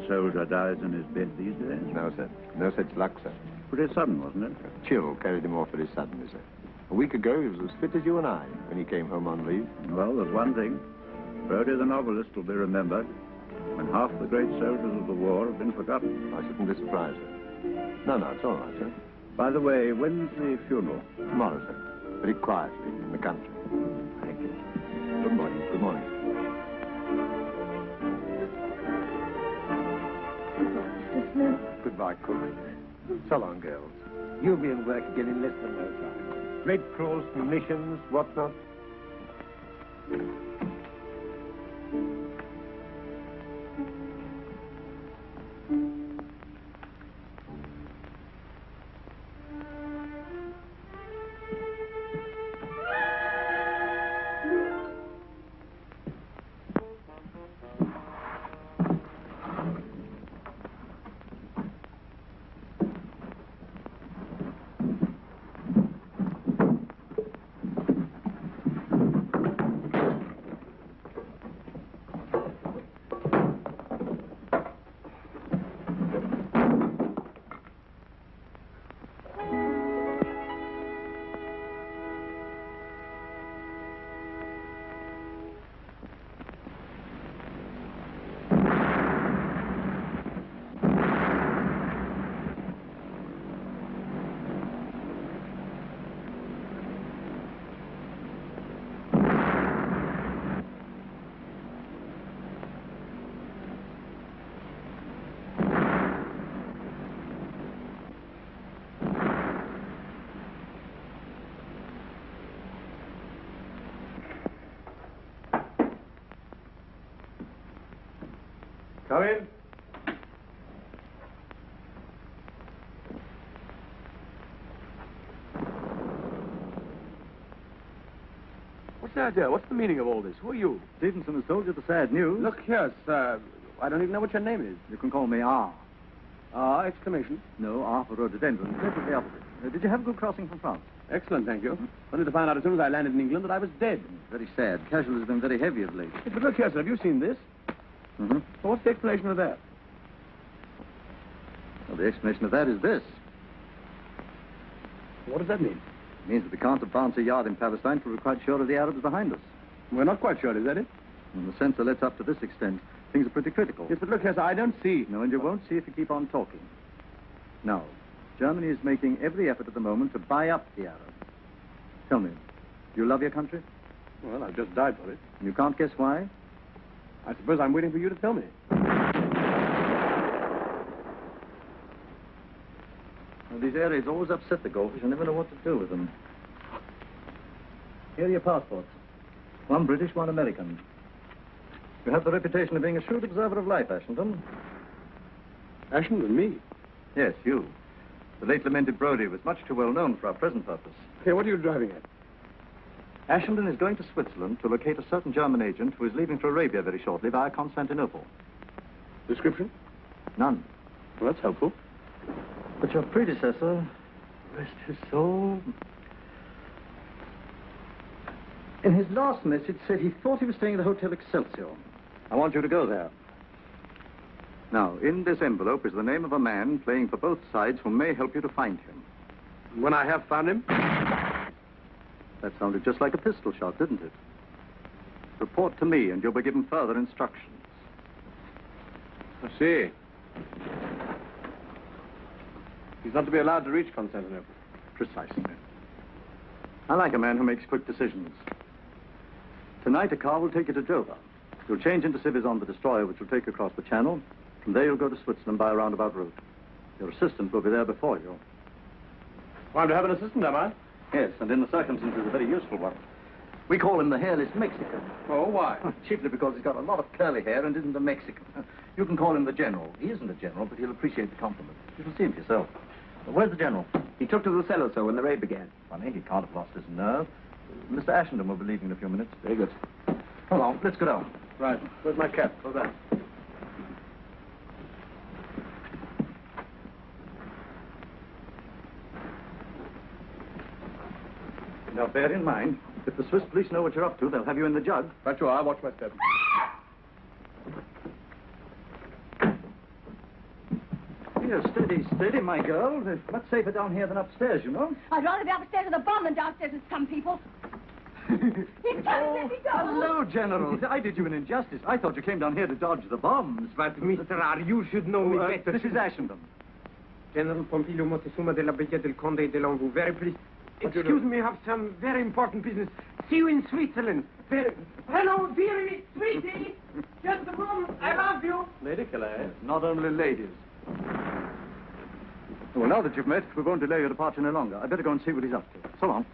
German soldier dies in his bed these days? No, sir. No such luck, sir. Pretty sudden, wasn't it? A chill carried him off very suddenly, sir. A week ago, he was as fit as you and I when he came home on leave. Well, there's one thing. Brody the novelist will be remembered when half the great soldiers of the war have been forgotten. I shouldn't be surprised, sir. No, it's all right, sir. By the way, when's the funeral? Tomorrow, sir. Very quietly in the country. Thank you. Good morning. Good morning. Goodbye, Cook. So long, girls. You'll be in work again in less than no time. Red Cross, munitions, whatnot. Come in. What's the idea? What's the meaning of all this? Who are you? Stevenson has told you the sad news. Look here, sir. I don't even know what your name is. You can call me R. R, exclamation. No, R for rhododendron. Definitely opposite. Did you have a good crossing from France? Excellent, thank you. Only to find out as soon as I landed in England that I was dead. Very sad. Casualties have been very heavy of late. But look here, sir. Have you seen this? Mm-hmm. Well, what's the explanation of that? Well, the explanation of that is this. What does that mean? It means that we can't advance a yard in Palestine till we're quite sure of the Arabs behind us. We're not quite sure, is that it? In the sense that lets up to this extent, things are pretty critical. Yes, but look here, sir, I don't see. No, and you won't see if you keep on talking. Now, Germany is making every effort at the moment to buy up the Arabs. Tell me, do you love your country? Well, I've just died for it. You can't guess why? I suppose I'm waiting for you to tell me. Well, these areas always upset the goldfish. I never know what to do with them. Here are your passports. One British, one American. You have the reputation of being a shrewd observer of life, Ashenden. Ashenden, me? Yes, you. The late lamented Brodie was much too well known for our present purpose. Here, what are you driving at? Ashenden is going to Switzerland to locate a certain German agent who is leaving for Arabia very shortly via Constantinople. Description? None. Well, that's helpful. But your predecessor, rest his soul, in his last message said he thought he was staying at the Hotel Excelsior. I want you to go there. Now, in this envelope is the name of a man playing for both sides who may help you to find him. When I have found him? That sounded just like a pistol shot, didn't it? Report to me and you'll be given further instructions. I see. He's not to be allowed to reach Constantinople. Precisely. I like a man who makes quick decisions. Tonight, a car will take you to Dover. You'll change into civvies on the destroyer, which will take you across the channel. From there, you'll go to Switzerland by a roundabout route. Your assistant will be there before you. Well, I'm to have an assistant, am I? Yes, and in the circumstances, a very useful one. We call him the hairless Mexican. Oh, why? Chiefly because he's got a lot of curly hair and isn't a Mexican. You can call him the General. He isn't a general, but he'll appreciate the compliment. You shall see him for yourself. Where's the General? He took to the cellar, sir, when the raid began. Funny, he can't have lost his nerve. Mr. Ashenden will be leaving in a few minutes. Very good. Come on, let's go down. Right. Where's my cap? Go down. Now, bear in mind, if the Swiss police know what you're up to, they'll have you in the jug. Right you are. I'll watch my step. Here, steady, steady, my girl. It's much safer down here than upstairs, you know. I'd rather be upstairs with a bomb than downstairs with some people. He's trying to let me go. Hello, General. I did you an injustice. I thought you came down here to dodge the bombs. But, Mr. R., you should know me better. This is Ashenden. General Pompilio Montezuma de la Bella del Conde de Longu. Very pleased. Excuse me, I have some very important business. See you in Switzerland. Very... Hello, dearie, sweetie. Just a moment. I love you. Lady Calais. Not only ladies. Well, now that you've met, we won't delay your departure any longer. I'd better go and see what he's up to. So long.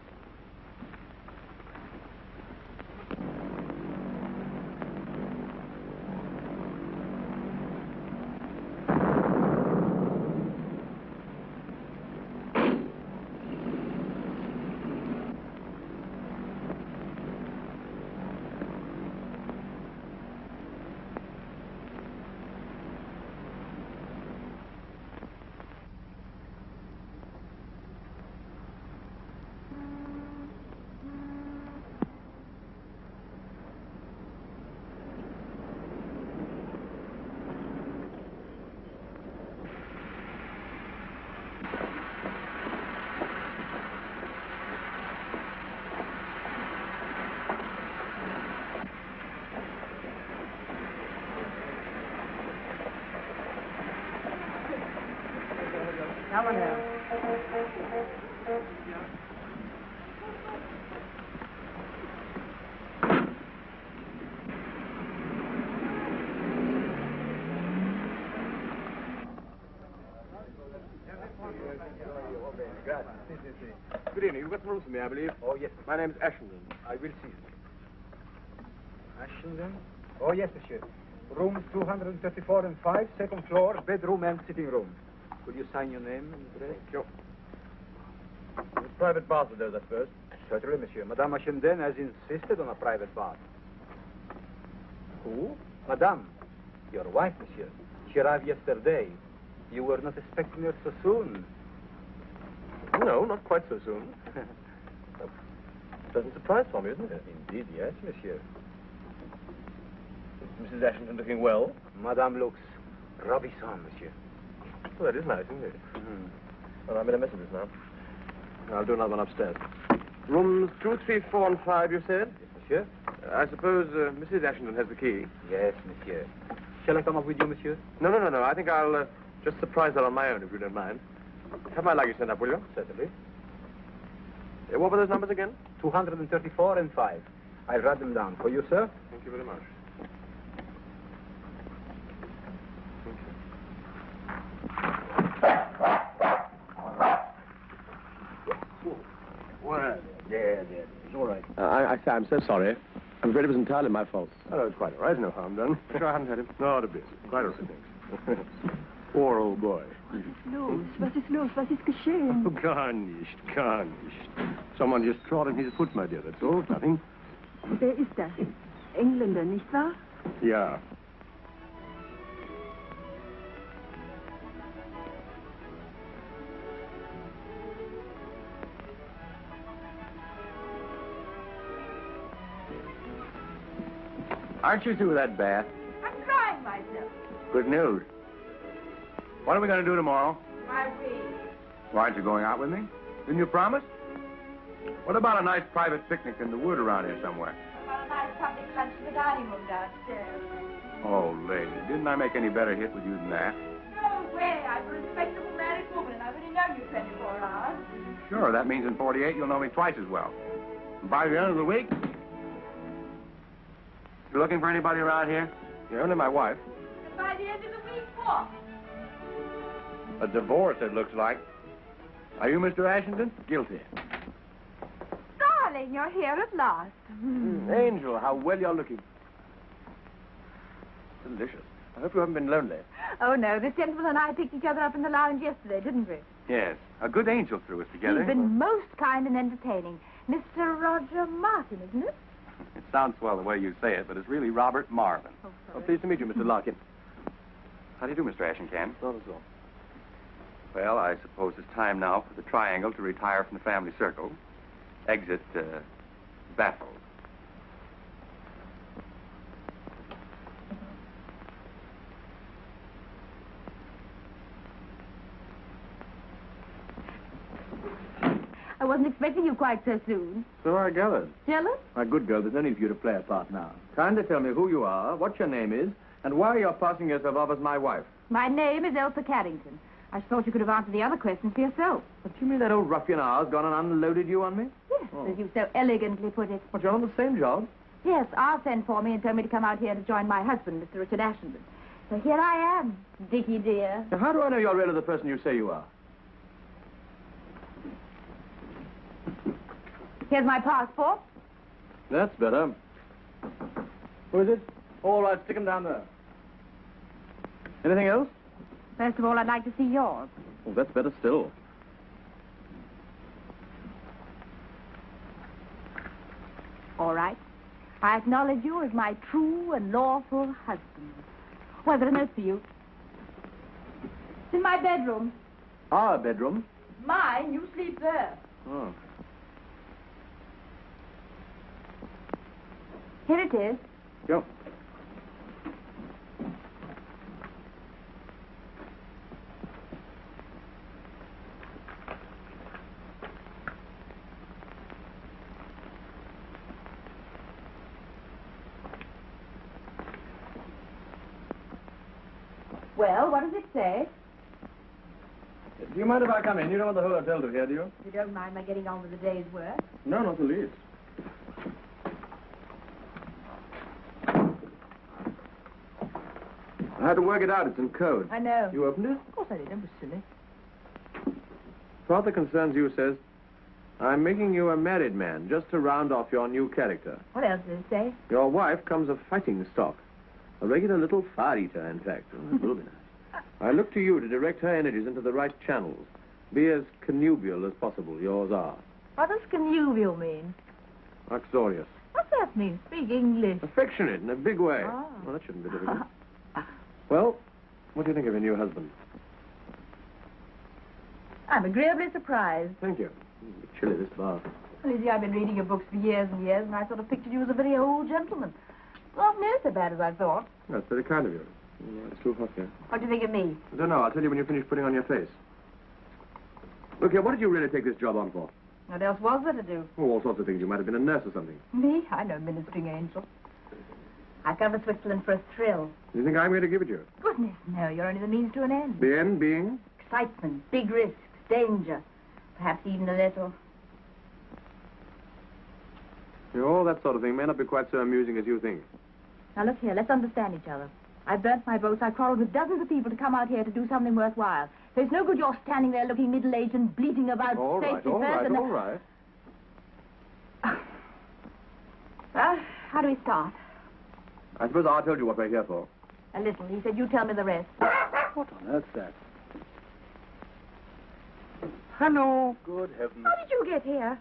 Come on now. Good evening. You've got some rooms for me, I believe. Oh, yes. My name's Ashenden. I will see you. Ashenden? Oh, yes, monsieur. Rooms 234 and 5, second floor, bedroom and sitting room. Will you sign your name and address? Sure. Private bath with those, I suppose. Certainly, monsieur. Madame Ashenden has insisted on a private bath. Who? Madame. Your wife, monsieur. She arrived yesterday. You were not expecting her so soon. No, not quite so soon. Pleasant surprise for me, isn't it? Indeed, yes, monsieur. Is Mrs. Ashenden looking well? Madame looks ravissant, monsieur. Well, that is nice, isn't it? Well, I'm in a mess of this now. I'll do another one upstairs. Rooms 2, 3, 4, and 5, you said? Yes, monsieur. I suppose Mrs. Ashenden has the key. Yes, monsieur. Shall I come up with you, monsieur? No. I think I'll just surprise her on my own, if you don't mind. Have my luggage sent up, will you? Certainly. What were those numbers again? 234 and 5. I'll write them down for you, sir. Thank you very much. Well, yeah, it's all right. I say I'm so sorry. I'm afraid it was entirely my fault. Oh, it's quite all right. No harm done. Sure, I haven't hurt him. Not a bit. Quite all right, thanks. Poor old boy. Was ist los? Was ist geschehen? Oh, gar nicht. Someone just trod on his foot, my dear. That's all. Nothing. Wer ist das? Engländer, nicht wahr? Yeah. Aren't you through with that bath? I'm drying myself. Good news. What are we going to do tomorrow? My wig. Why aren't you going out with me? Didn't you promise? What about a nice private picnic in the wood around here somewhere? About a nice public lunch in the dining room downstairs. Oh, lady, didn't I make any better hit with you than that? No way. I'm a respectable married woman, and I've only known you 24 hours. Sure, that means in 48 you'll know me twice as well. And by the end of the week, you looking for anybody around here? You're only my wife. And by the end of the week, what? A divorce, it looks like. Are you Mr. Ashenden? Guilty. Darling, you're here at last. Angel, how well you're looking. Delicious. I hope you haven't been lonely. Oh, no. This gentleman and I picked each other up in the lounge yesterday, didn't we? Yes. A good angel threw us together. He's been most kind and entertaining. Mr. Roger Martin, isn't it? It sounds swell the way you say it, but it's really Robert Marvin. Oh, Oh, sorry. pleased to meet you, Mr. Larkin. How do you do, Mr. Ashencan? Not at all. Well, I suppose it's time now for the triangle to retire from the family circle. Exit, baffled. I wasn't expecting you quite so soon. So I gathered. Jealous? My good girl, there's no need for you to play a part now. Kindly tell me who you are, what your name is, and why you're passing yourself off as my wife. My name is Elsa Carrington. I thought you could have answered the other questions for yourself. But you mean that old ruffian R's gone and unloaded you on me? Yes, as you so elegantly put it. But you're on the same job. Yes, R sent for me and told me to come out here to join my husband, Mr. Richard Ashenden. So here I am, Dickie dear. Now, how do I know you're really the person you say you are? Here's my passport. That's better. Who is it? All right, stick him down there. Anything else? First of all, I'd like to see yours. Oh, that's better still. All right. I acknowledge you as my true and lawful husband. Well, there's a note for you. It's in my bedroom. Our bedroom? Mine, you sleep there. Oh. Here it is. Go. Well, what does it say? Do you mind if I come in? You don't want the whole hotel to hear, do you? You don't mind my getting on with the day's work? No, not the least. I had to work it out. It's in code. I know. You opened it? Of course I did. Don't be silly. Father concerns you says, I'm making you a married man just to round off your new character. What else does it say? Your wife comes of fighting stock. A regular little fire-eater, in fact. That will be nice. I look to you to direct her energies into the right channels. Be as connubial as possible. Yours are. What does connubial mean? Uxorious. What's that mean? Speak English. Affectionate in a big way. Ah. Well, that shouldn't be difficult. Well, what do you think of your new husband? I'm agreeably surprised. Thank you. Chilly, this bar. Well, you see, I've been reading your books for years and years, and I sort of pictured you as a very old gentleman. Not near so bad as I thought. That's very kind of you. It's too hot here. What do you think of me? I don't know. I'll tell you when you finish putting on your face. Look here, what did you really take this job on for? What else was there to do? Oh, all sorts of things. You might have been a nurse or something. Me? I'm no ministering angel. I've come to Switzerland for a thrill. You think I'm going to give it you? Goodness, no, you're only the means to an end. The end being? Excitement, big risks, danger. Perhaps even a little. You know, all that sort of thing may not be quite so amusing as you think. Now, look here, let's understand each other. I burnt my boats. I quarreled with dozens of people to come out here to do something worthwhile. So it's no good you're standing there looking middle-aged and bleating about All right, safety all first right, and... all right. Well, how do we start? I suppose I told you what we're here for. A little. He said you tell me the rest. What on earth's that? Hello, Good heavens. How did you get here?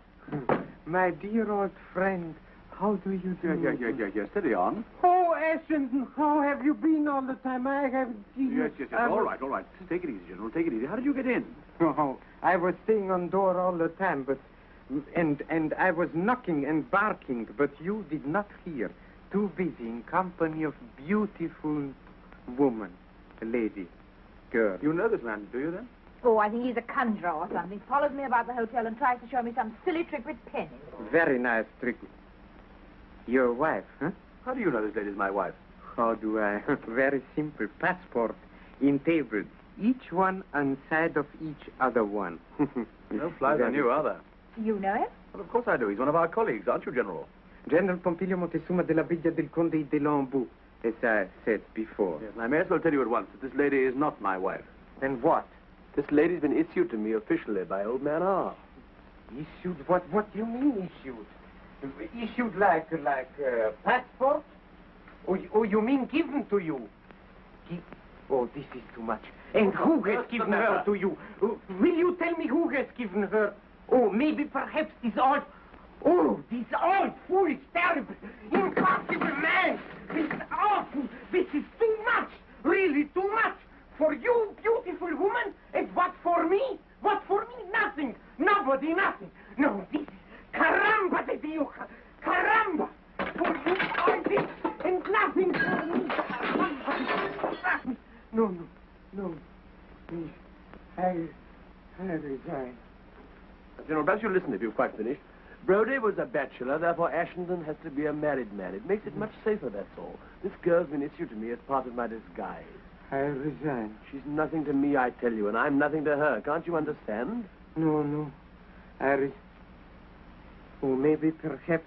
my dear old friend. How do you do? Yes. Steady on. Oh, Ashenden, how have you been all the time? I haven't seen you. Yes. All right. Take it easy, General. Take it easy. How did you get in? Oh, I was staying on door all the time, but... And I was knocking and barking, but you did not hear. Too busy in company of beautiful woman, a lady, girl. You know this man, do you then? Oh, I think he's a conjurer or something. Follows me about the hotel and tries to show me some silly trick with pennies. Very nice trick. Your wife, huh? How do you know this lady's my wife? How do I? Very simple. Passport in tables. Each one on side of each other one. No flies on you, are there? You know him? Well, of course I do. He's one of our colleagues, aren't you, General? General Pompilio Montezuma de la Villa del Conde de Lambou, as I said before. Yes, and I may as well tell you at once that this lady is not my wife. Then what? This lady's been issued to me officially by old man R. Issued? What do you mean issued? Issued like passport? Oh, you mean given to you? Oh, this is too much. And who has given her to you? Will you tell me who has given her? Oh, maybe perhaps this old foolish, terrible, impossible man. This is awful. This is too much. Really too much. For you, beautiful woman, and what for me? What for me? Nothing. Nobody, nothing. No, this is caramba de Dios. Caramba. For you, all this, and nothing for me. No. I resign. General, perhaps you'll listen if you've quite finished. Brodie was a bachelor, therefore Ashenden has to be a married man. It makes it much safer, that's all. This girl's been issued to me as part of my disguise. I resign. She's nothing to me, I tell you, and I'm nothing to her. Can't you understand? No. Oh, maybe, perhaps,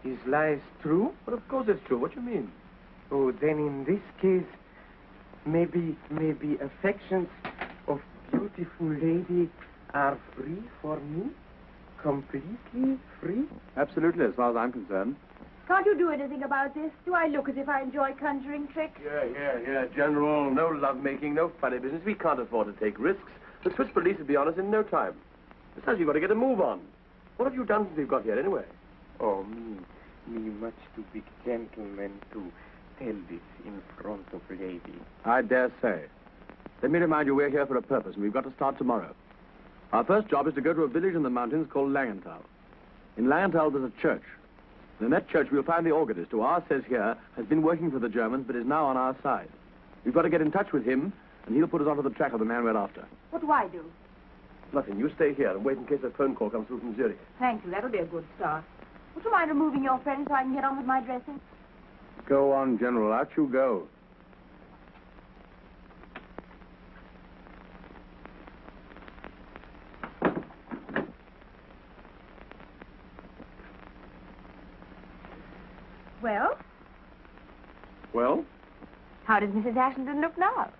his lie is true? But of course it's true. What do you mean? Oh, then in this case, maybe affections of beautiful lady are free for me? Completely free? Absolutely, as far as I'm concerned. Can't you do anything about this? Do I look as if I enjoy conjuring tricks? Yeah, General. No lovemaking, no funny business. We can't afford to take risks. The Swiss police will be on us in no time. Besides, you've got to get a move on. What have you done since we've got here, anyway? Oh, me much too big gentleman to tell this in front of lady. I dare say. Let me remind you, we're here for a purpose, and we've got to start tomorrow. Our first job is to go to a village in the mountains called Langenthal. In Langenthal, there's a church. And in that church, we'll find the organist, who ours says here has been working for the Germans, but is now on our side. We've got to get in touch with him, and he'll put us onto the track of the man we're after. What do I do? Nothing. You stay here and wait in case a phone call comes through from Zurich. Thank you. That'll be a good start. Would you mind removing your friend so I can get on with my dressing? Go on, General. Out you go. Well, Well? how does Mrs. Ashenden look now?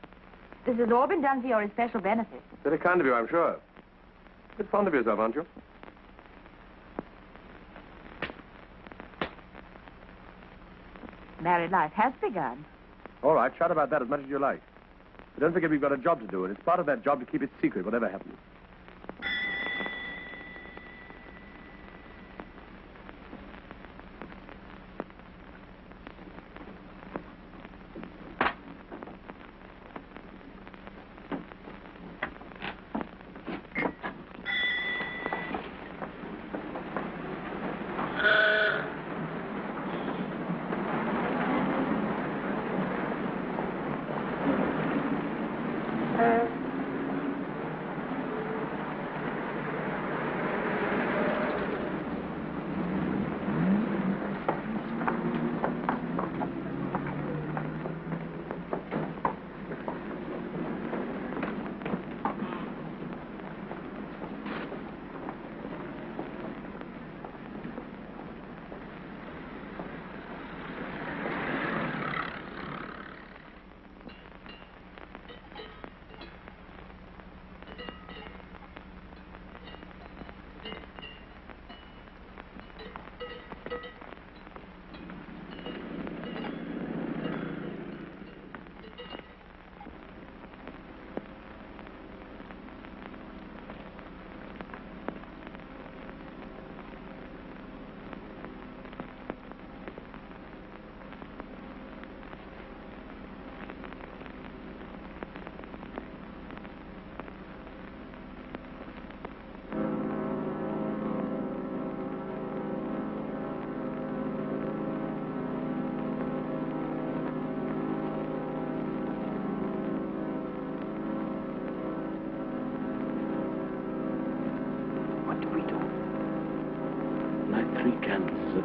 This has all been done for your especial benefit. Very kind of you, I'm sure. A bit fond of yourself, aren't you? Married life has begun. All right, shout about that as much as you like. But don't forget we've got a job to do, and it's part of that job to keep it secret, whatever happens.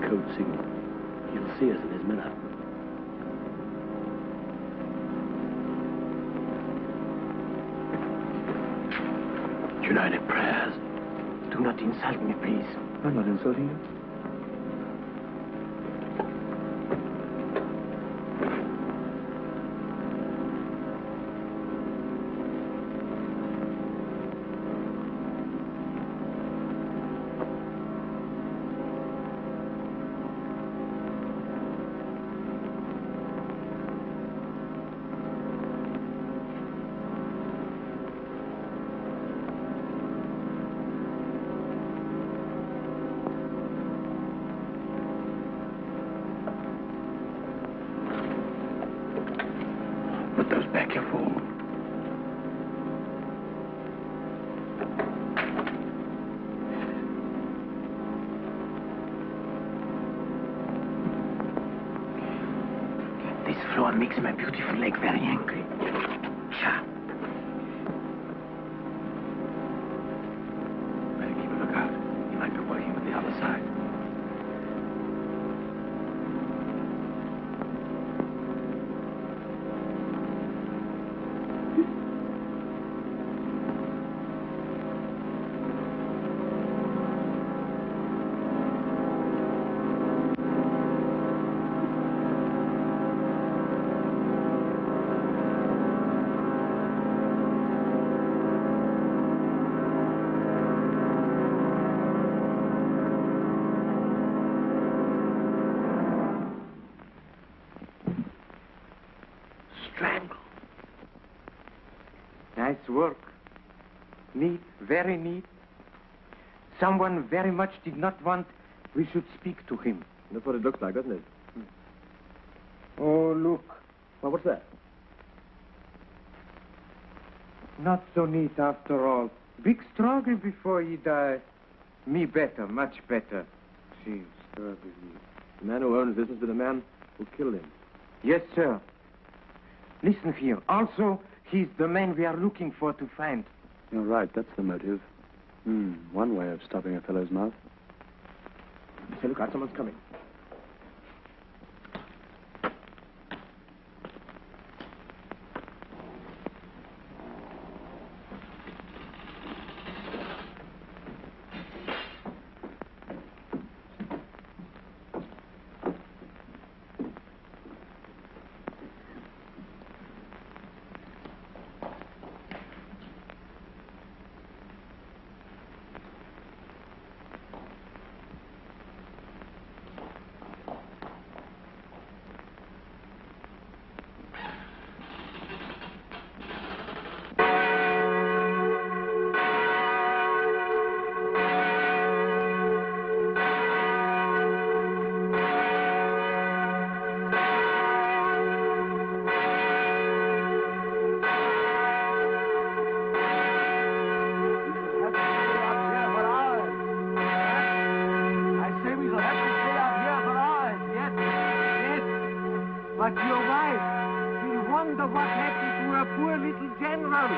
Code signal. He'll see us in his mirror. Do you know any prayers? Do not insult me, please. I'm not insulting you. Put those back, you fool. This floor makes my beautiful leg very angry. Cha. Better keep a look Nice work. Neat, very neat. Someone very much did not want we should speak to him. That's what it looks like, doesn't it? Oh, look. Well, what's that? Not so neat after all. Big struggle before he died. Me better, much better. She struggled. The man who owns this has been the man who killed him. Yes, sir. Listen here. Also, he's the man we are looking for to find. You're right, that's the motive. One way of stopping a fellow's mouth. Say, look out, someone's coming. But your wife, she'll wonder what happened to her poor little general.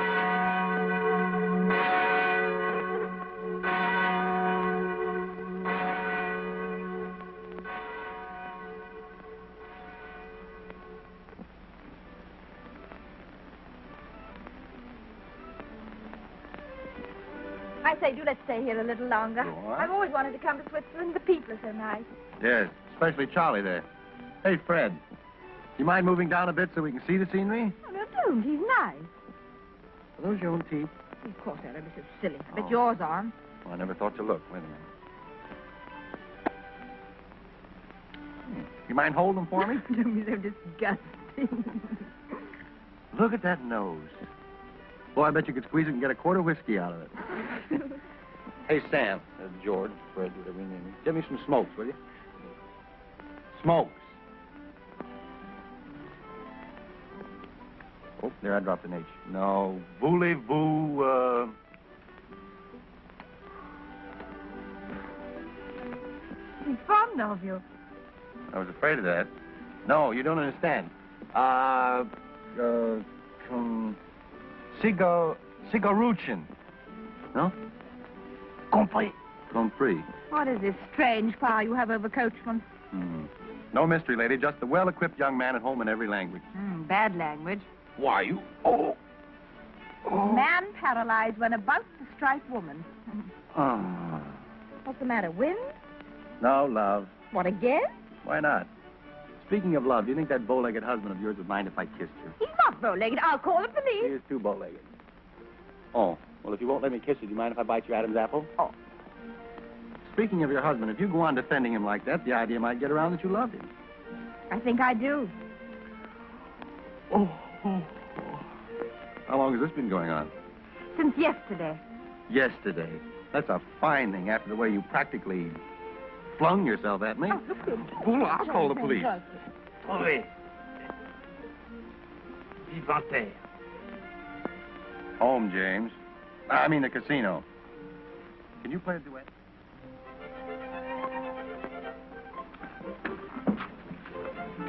I say, do let's stay here a little longer. What? I've always wanted to come to Switzerland. The people are so nice. Yes, especially Charlie there. Hey, Fred, you mind moving down a bit so we can see the scenery? Oh, no, don't. He's nice. Are those your own teeth? Of course, they're ever so silly. I bet Oh. yours aren't. Well, I never thought to look. Wait a minute. You mind holding them for me? Don't be so disgusting. Look at that nose. Boy, I bet you could squeeze it and get a quart of whiskey out of it. Hey, Sam, George, Fred, whatever your name is. Give me some smokes, will you? Smokes. Oh, there, I dropped an H. No, voulez-vous, He's fond of you. I was afraid of that. No, you don't understand. Cigaruchin. No? Compris. Compris. What is this strange power you have over coachmen? No mystery, lady. Just a well-equipped young man at home in every language. Bad language. Why, you... Oh. Man paralyzed when about to strike woman. Oh. What's the matter, wind? No, love. What, again? Why not? Speaking of love, do you think that bow-legged husband of yours would mind if I kissed her? He's not bow-legged. I'll call the He police. is too bow-legged. Oh, well, if you won't let me kiss you, do you mind if I bite your Adam's apple? Oh. Speaking of your husband, if you go on defending him like that, the idea might get around that you loved him. I think I do. Oh. How long has this been going on? Since yesterday. Yesterday. That's a fine thing after the way you practically flung yourself at me. Oh, look here. Well, I'll call the police. Oui. Vivante. Home, James. I mean the casino. Can you play a duet?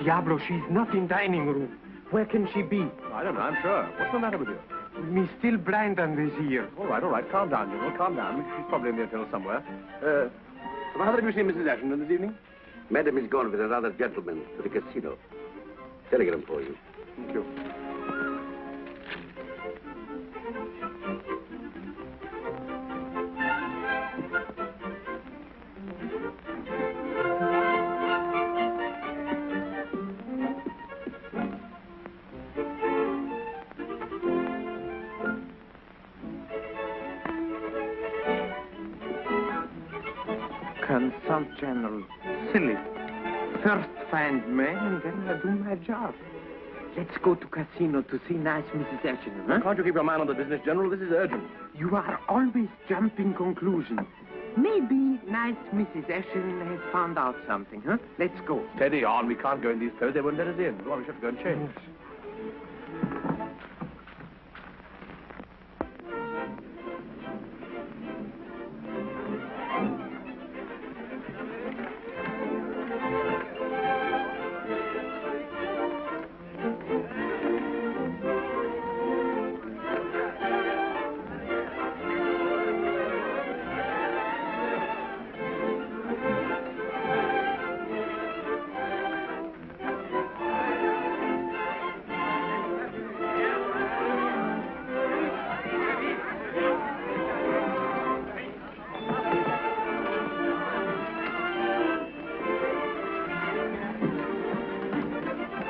Diablo, she's not in dining room. Where can she be? I don't know, I'm sure. What's the matter with you? Me still blind on this ear. All right. Calm down, General. Calm down. She's probably in the hotel somewhere. Have you seen Mrs. Ashton this evening? Madam is gone with another gentleman to the casino. Telegram for you. Thank you. Consult, General. Silly. First find man, and then I do my job. Let's go to casino to see nice Mrs. Ashton. Huh? Can't you keep your mind on the business, General? This is urgent. You are always jumping conclusions. Maybe nice Mrs. Ashton has found out something, huh? Let's go. Steady on. We can't go in these clothes. They won't let us in. Well, we should have to go and change.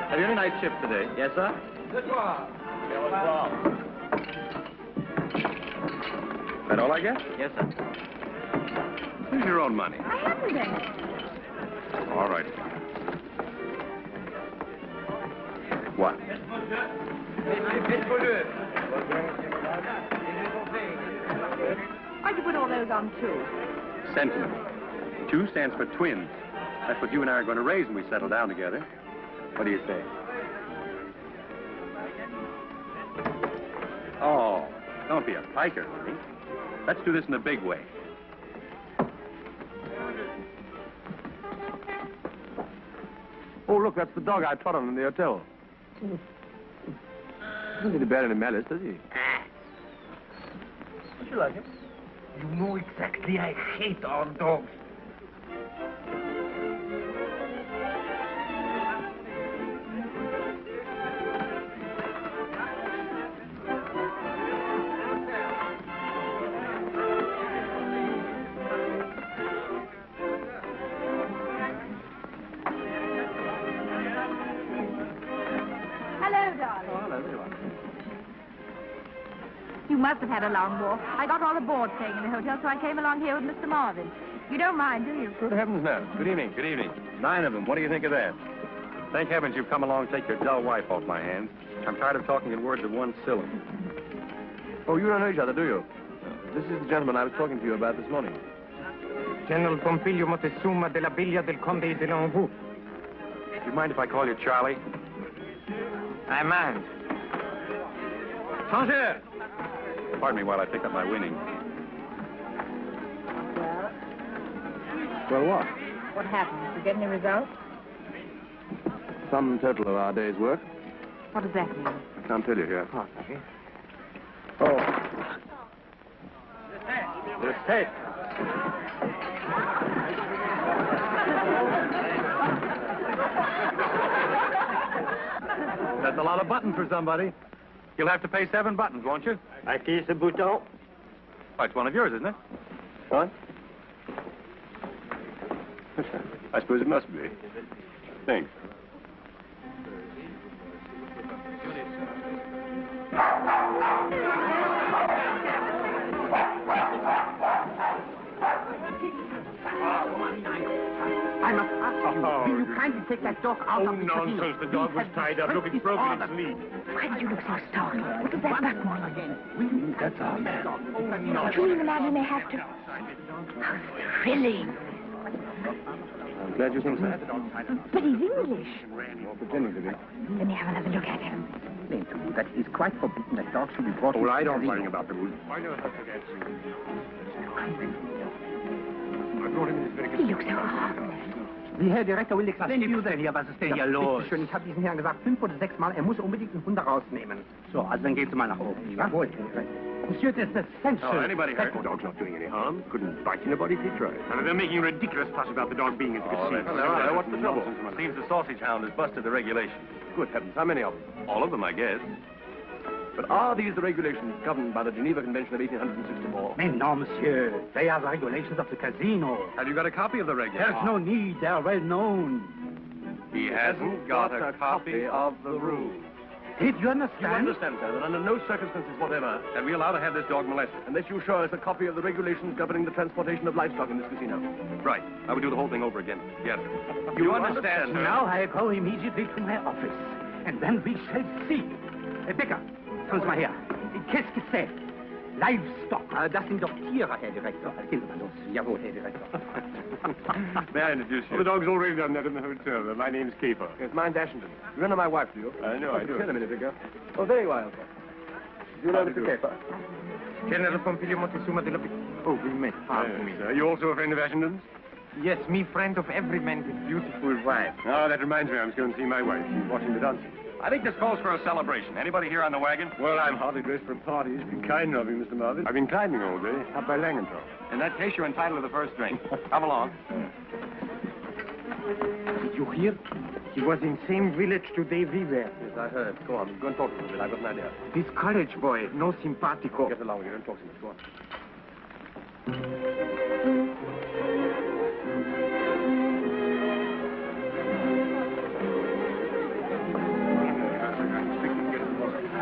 Have you any night shift today? Yes, sir. That all I get? Yes, sir. Here's your own money. I haven't any. All right. What? Why'd you put all those on, too? Sentiment. 2 stands for twins. That's what you and I are going to raise when we settle down together. What do you say? Oh, don't be a piker, honey. Let's do this in a big way. Oh, look, that's the dog I trot on in the hotel. Doesn't seem to bear any malice, does he? Don't you like him? You know exactly I hate our dogs. You must have had a long walk. I got all aboard staying in the hotel, so I came along here with Mr. Marvin. You don't mind, do you? Good heavens, no. Good evening. Good evening. 9 of them. What do you think of that? Thank heavens you've come along to take your dull wife off my hands. I'm tired of talking in words of one syllable. Oh, you don't know each other, do you? This is the gentleman I was talking to you about this morning. General Pompilio Montezuma della Villa del Conde de l'Anjou. Do you mind if I call you Charlie? I mind. Changer! Pardon me while I pick up my winnings. Well? Well, what? What happened? Did you get any results? Some total of our day's work. What does that mean? I can't tell you here. Okay. Oh. The set. That's a lot of buttons for somebody. You'll have to pay 7 buttons, won't you? À qui ce bouton? Oh, it's one of yours, isn't it? What? I suppose it must be. Thanks. I must ask you, will you kindly take that dog out of the casino? Nonsense. The dog was tied up. Look, it's broken its lead. Why did you look so startled? Look at that button again. That's our man. Can you imagine they have to... How thrilling. I'm glad you think so. But he's English. Well, pretending to be. Let me have another look at him. That is quite forbidden that dogs should be brought Oh, I don't worry about the rules. Why not have to get I brought him in this very He looks so harmless. Die Herr Direktor will explain to you then hier, was ist denn hier los? Schön, ich habe diesen Herrn gesagt, 5 oder 6 Mal, er muss unbedingt den Hund rausnehmen. So, also dann gehen Sie mal nach oben. Jawohl. Monsieur, that's essential. Oh, anybody hurt? The dog's not doing any harm. Couldn't bite anybody if he tried. And they're making a ridiculous fuss about the dog being in the casino. Well, there are. What's the trouble? Seems the sausage hound has busted the regulations. Good heavens, how many of them? All of them, I guess. But are these the regulations governed by the Geneva Convention of 1864? Mais non, monsieur. They are the regulations of the casino. Have you got a copy of the regulations? There's no need. They are well known. He hasn't got a copy of the rules. Did you You understand? understand, sir, that under no circumstances whatever are we allowed to have this dog molested unless you show us a copy of the regulations governing the transportation of livestock in this casino. Right. I would do the whole thing over again. Yes. You understand, sir? Now I go immediately to my office. And then we shall see. Becker, kommen Sie mal her. Qu'est-ce que c'est? Livestock. Das sind doch Tiere, Herr Direktor. Gehen Sie mal los. Jawohl, Herr Direktor. May I introduce you? The dog's already done that in the hotel. My name's Caper. Yes, mine's Ashington. You remember my wife, do you? I know, I do. Said a minute ago. Oh, there you are, Alfred. Do you know Mr. Caper? General Pompilio Montezuma de la... Oh, we met. Pardon me. Are you also a friend of Ashington's? Yes, me friend of every man with beautiful wife. Oh, that reminds me, I must go and see my wife. She's watching the dancing. I think this calls for a celebration. Anybody here on the wagon? Well, I'm hardly dressed for a party. It's been kind of you, Mr. Marvin. I've been climbing all day, up by Langenthal. In that case, you're entitled to the first drink. Come along. Did you hear? He was in same village today we were. Yes, I heard. Go on. Go and talk to him a bit. I've got an idea. This college boy, no simpatico. Get along with you. Don't talk so much. Go on.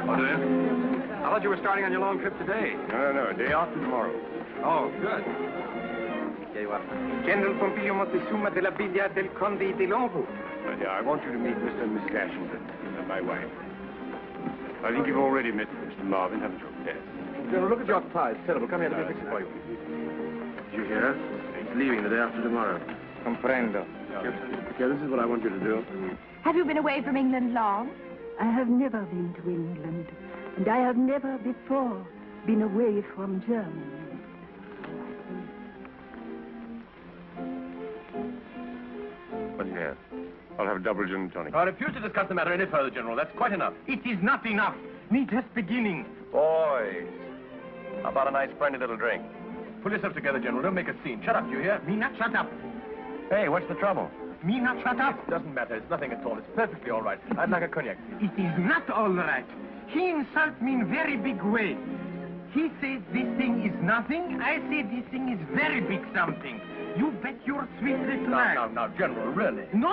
Oh, dear. I thought you were starting on your long trip today. No, a day after tomorrow. Oh, good. Here you are. General Pompilio Montezuma de la Villa del Conde de Longo. Yeah, I want you to meet Mr. and Miss Ashington, and my wife. I think you've already met Mr. Marvin, haven't you? Yes. General, look at your tie. It's terrible. Come here. Let me fix it for you. Did you hear? He's leaving the day after tomorrow. Comprendo. Okay, this is what I want you to do. Have you been away from England long? I have never been to England, and I have never before been away from Germany. What do you have? I'll have a double gin and tonic. I refuse to discuss the matter any further, General. That's quite enough. It is not enough. Me just beginning. Boys, how about a nice friendly little drink? Pull yourself together, General. Don't make a scene. Shut up, do you hear? Me not shut up. Hey, what's the trouble? Me not shut up. It doesn't matter. It's nothing at all. It's perfectly all right. I'd like a cognac. It is not all right. He insult me in very big way. He says this thing is nothing. I say this thing is very big something. You bet your sweet little life. Now, General, really? No.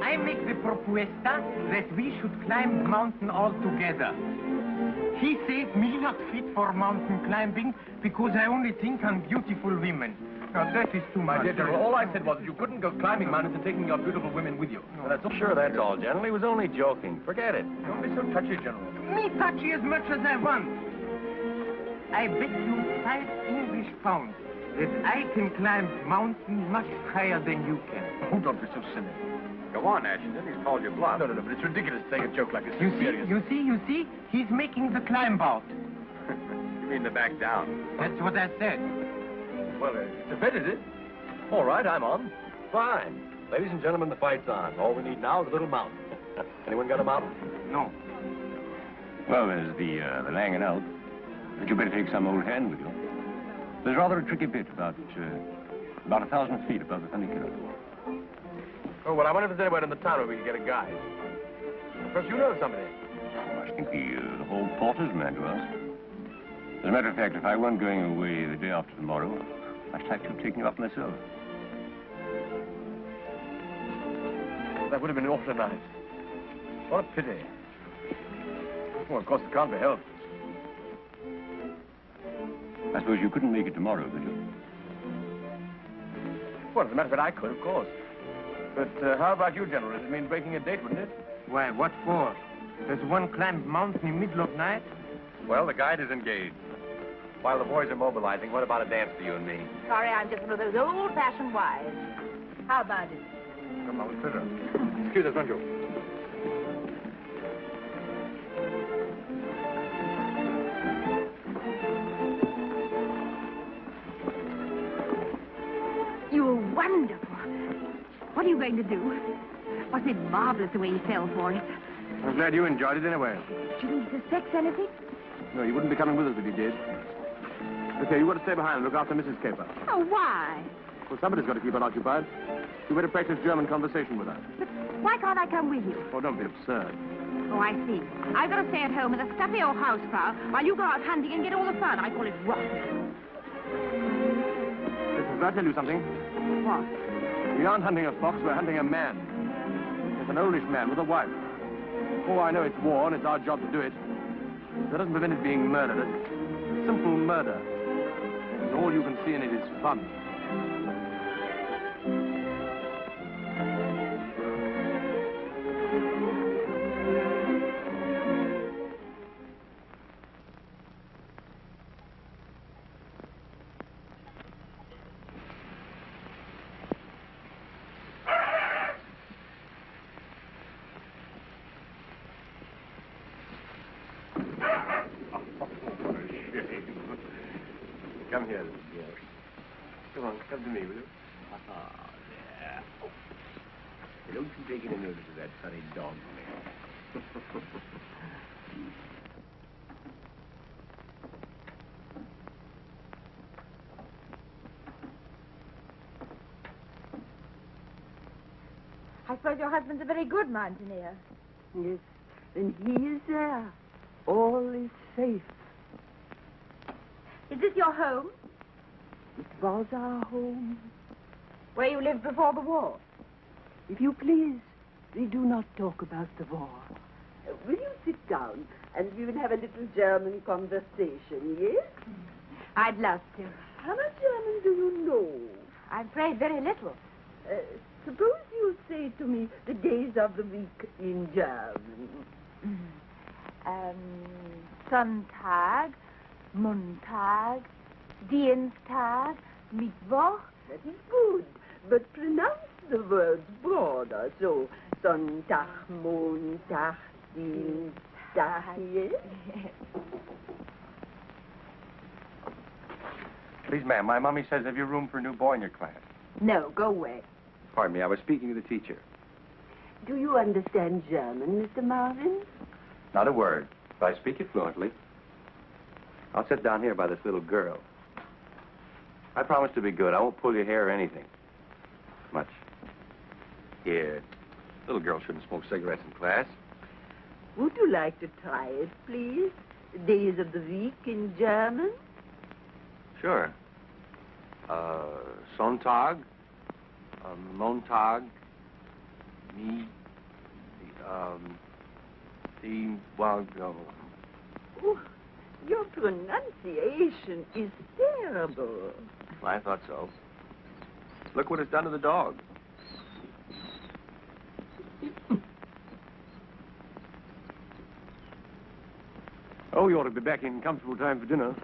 I make the propuesta that we should climb mountain all together. He says me not fit for mountain climbing because I only think on beautiful women. Now, that is too much. My dear General, all I said was that you couldn't go climbing mountains and taking your beautiful women with you. No. That's sure, that's all, General. He was only joking. Forget it. Don't be so touchy, General. Me touchy as much as I want. I bet you 5 English pounds that I can climb mountains much higher than you can. Oh, don't be so silly. Go on, Ashington. He's called you bluff. No, but it's ridiculous to take a joke like this. You see? He's making the climb out. You mean to back down? That's what I said. Well, it's a bet, is it? All right, I'm on. Fine. Ladies and gentlemen, the fight's on. All we need now is a little mountain. Anyone got a mountain? No. Well, there's the Langen out. But you better take some old hand with you. There's rather a tricky bit, about 1,000 feet above the funicular. Oh, well, I wonder if there's anywhere in the town where we can get a guide. Perhaps you know somebody. Oh, I think the whole porter's man to ask. As a matter of fact, if I weren't going away the day after tomorrow, I'd like to have taken you up myself. That would have been awfully nice. What a pity. Well, of course, it can't be helped. I suppose you couldn't make it tomorrow, could you? Well, as a matter of fact, I could, of course. But how about you, General? It means breaking a date, wouldn't it? Why, what for? Does one climb mountain in middle of night? Well, the guide is engaged. While the boys are mobilizing, what about a dance for you and me? Sorry, I'm just one of those old-fashioned wives. How about it? Come on, let's sit down. Excuse us, don't you? You were wonderful. What are you going to do? Wasn't it marvelous the way you fell for it? I'm glad you enjoyed it anyway. Didn't he suspect anything? No, you wouldn't be coming with us if you did. Okay, you got to stay behind and look after Mrs. Caper. Oh, why? Well, somebody's got to keep her occupied. You better practice German conversation with her. But why can't I come with you? Oh, don't be absurd. Oh, I see. I've got to stay at home with a stuffy old housefrau while you go out hunting and get all the fun. I call it rot. Listen, can I tell you something? What? We aren't hunting a fox, we're hunting a man. It's an oldish man with a wife. Oh, I know it's war and it's our job to do it. That doesn't prevent it being murder. It's simple murder. And all you can see in it is fun. Come here, little girl. Come on, come to me, will you? Ah, there. Hey, don't you take any notice of that funny dog man. I suppose your husband's a very good mountaineer. Yes, and he is there. All is safe. Is this your home? It was our home. Where you lived before the war? If you please, we do not talk about the war. Will you sit down and we will have a little German conversation, yes? I'd love to. How much German do you know? I'm afraid very little. Suppose you say to me the days of the week in German. Sonntag, Montag, Dienstag, Mittwoch. That is good. But pronounce the words broader, so Sonntag, Montag, Dienstag, yes? Please, ma'am, my mommy says have you room for a new boy in your class? No, go away. Pardon me, I was speaking to the teacher. Do you understand German, Mr. Marvin? Not a word, but I speak it fluently. I'll sit down here by this little girl. I promise to be good. I won't pull your hair or anything. Much. Here. Little girl shouldn't smoke cigarettes in class. Would you like to try it, please? Days of the week in German? Sure. Sonntag, Montag, well, no. Oh, your pronunciation is terrible. I thought so. Look what it's done to the dog. Oh, you ought to be back in comfortable time for dinner.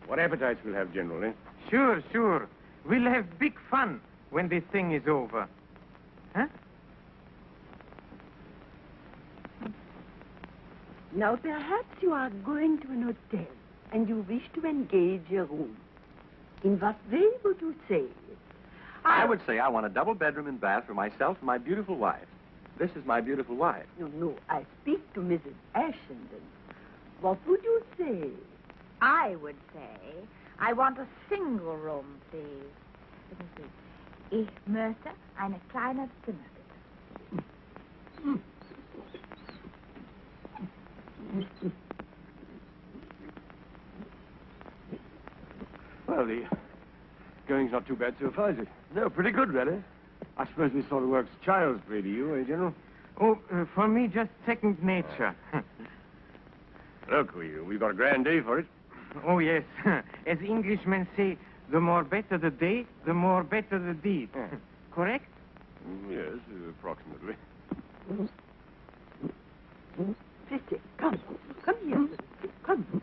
What appetites we'll have, General, eh? Sure, sure. We'll have big fun when this thing is over. Huh? Now, perhaps you are going to an hotel and you wish to engage a room. In what way would you say it? I would say I want a double bedroom and bath for myself and my beautiful wife. This is my beautiful wife. No, I speak to Mrs. Ashenden. What would you say? I would say, I want a single room, please. Let me see. Ich möchte eine kleine Zimmer, bitte. Well, the going's not too bad so far, is it? No, pretty good, really. I suppose this sort of work's child's play to you, eh, General? Oh, for me, just second nature. Look, we've got a grand day for it. Oh, yes. As Englishmen say, the more better the day, the more better the deed. Correct? Yes, approximately. Sister, come here. Come.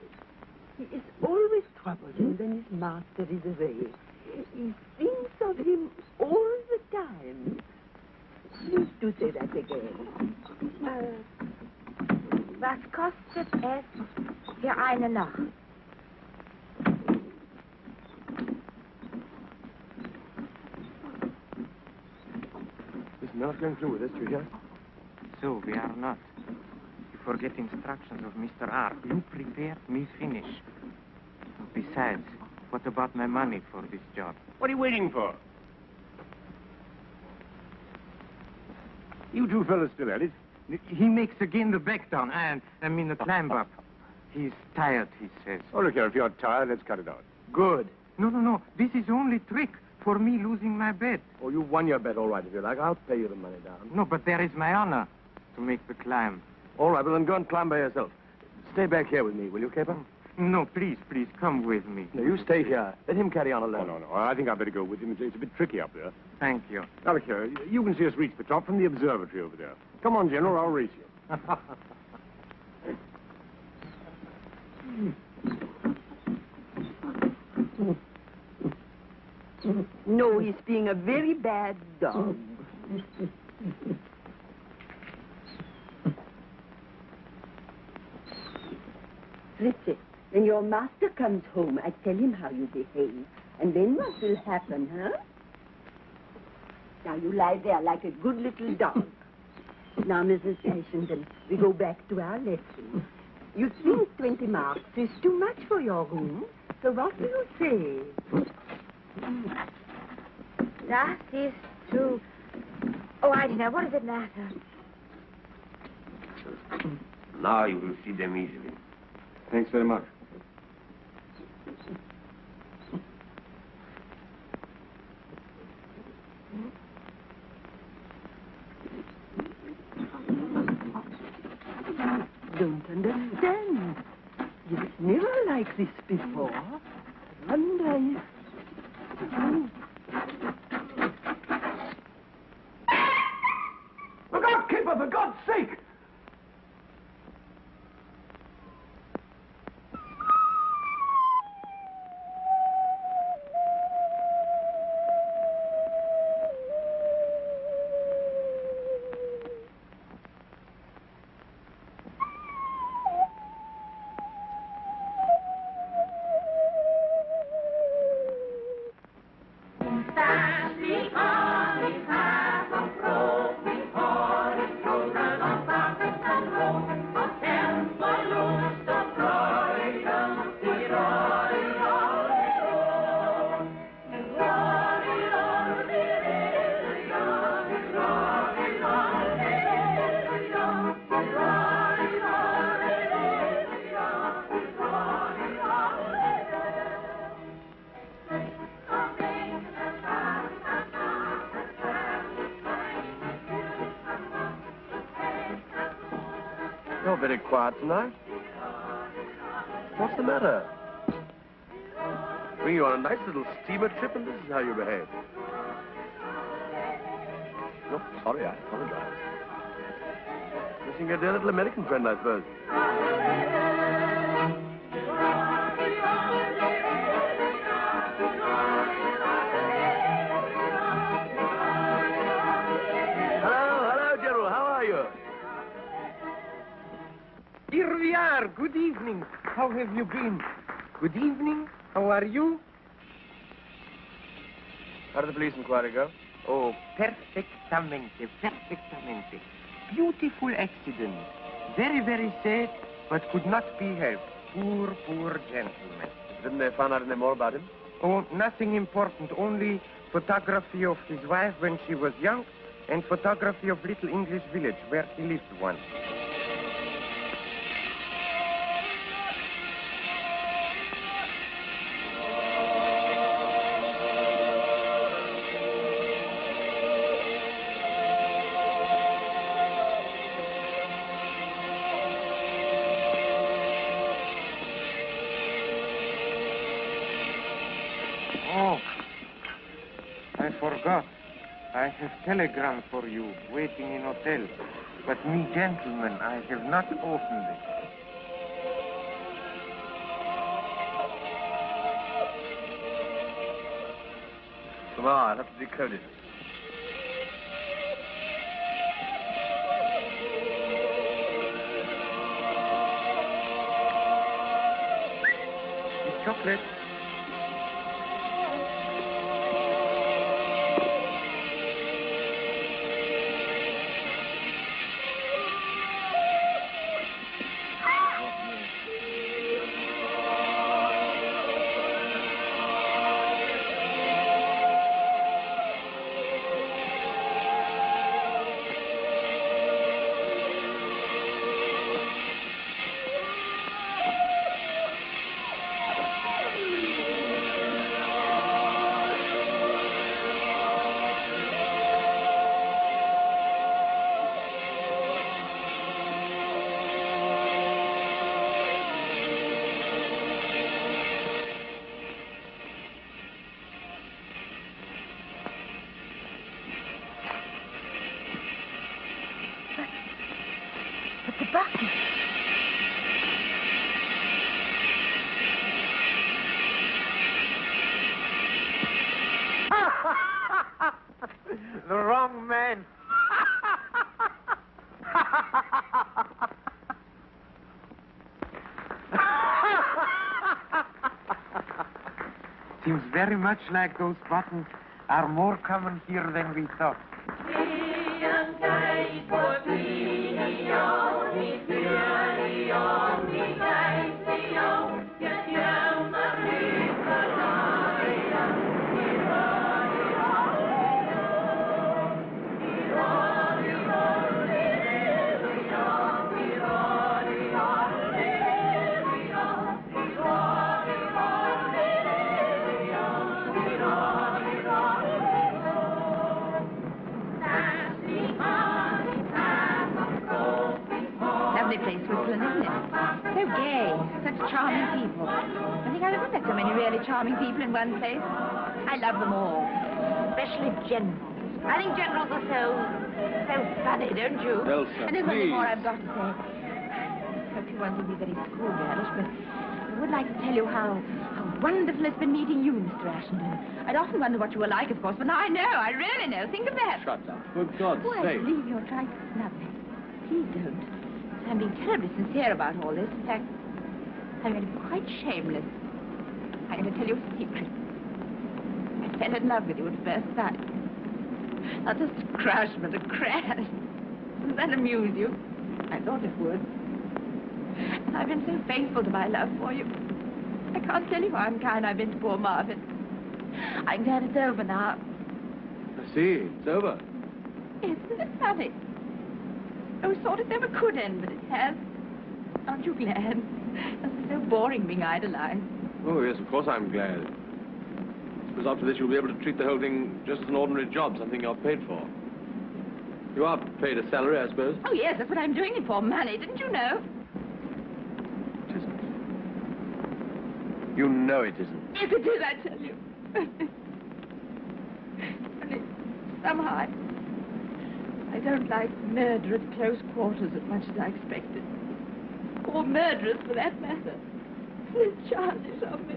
He is always troublesome when his master is away. He thinks of him all the time. Please do say that again. Was kostet es für eine Nacht? This is not going through with us, do you hear? So, we are not. You forget instructions of Mr. R. You prepared, me finish. Besides, what about my money for this job? What are you waiting for? You two fellas still at it? He makes again the back down, I mean the climb up. He's tired, he says. Oh, look here, if you're tired, let's cut it out. Good. No. This is only trick for me losing my bet. Oh, you won your bet, all right, if you like. I'll pay you the money down. No, but there is my honor to make the climb. All right, well, then go and climb by yourself. Stay back here with me, will you, Caper? No, please, come with me. No, you stay here. Let him carry on alone. No. I think I'd better go with him. It's a bit tricky up there. Thank you. Now, look here. You can see us reach the top from the observatory over there. Come on, General. I'll race you. No, he's being a very bad dog. Fritzi, When your master comes home, I tell him how you behave. And then what will happen, huh? Now you lie there like a good little dog. Now, Mrs. Ashenden, we go back to our lesson. You think 20 marks is too much for your room, so what do you say? That is true. Oh, I don't know. What does it matter? Now you will see them easily. Thanks very much. Don't understand. It's never like this before. I wonder if... Look out, keeper, for God's sake! You're very quiet tonight. What's the matter? Bring you on a nice little steamer trip, and this is how you behave. No, sorry, I apologize. Missing your dear little American friend, I suppose. Hello, General. How are you? Here we are. Good evening. How have you been? Good evening. How are you? How did the police inquiry go? Oh, perfectamente, perfectamente. Beautiful accident. Very, very sad, but could not be helped. Poor, poor gentleman. Didn't they find out any more about him? Oh, nothing important. Only photography of his wife when she was young and photography of little English village where he lived once. Oh, I forgot. I have telegram for you waiting in hotel. But me, gentlemen, I have not opened it. Come on, I'll have to decode it. It's chocolate. But the bucket. The wrong man. Seems very much like those buttons are more common here than we thought. Lovely place, Switzerland, isn't it? So gay, such charming people. I think I've never met so many really charming people in one place. I love them all, especially generals. I think generals are so funny, don't you? Elsa, and there's nothing please. more I've got to say. I hope you won't think me very schoolgirlish, but I would like to tell you how wonderful it's been meeting you, Mr. Ashenden. I'd often wondered what you were like, of course, but now I know. I really know. Think of that. Shut up. For God's Oh, I sake. believe you're trying to snub me. Please don't. I'm being terribly sincere about all this. In fact, I'm going to be quite shameless. I'm going to tell you a secret. I fell in love with you at first sight. Not just a crush, but a crash. Doesn't that amuse you? I thought it would. And I've been so faithful to my love for you. I can't tell you how unkind I've been to poor Marvin. I'm glad it's over now. I see. It's over. Isn't it funny? I always thought it never could end, but it has. Aren't you glad? It's so boring being idolized. Oh, yes, of course I'm glad. Because after this, you'll be able to treat the whole thing just as an ordinary job, something you're paid for. You are paid a salary, I suppose? Oh, yes, that's what I'm doing it for, money. Didn't you know? It isn't. You know it isn't. Yes, it is, I tell you. Only somehow I don't like murder at close quarters as much as I expected. Or murderers, for that matter. It's childish of me.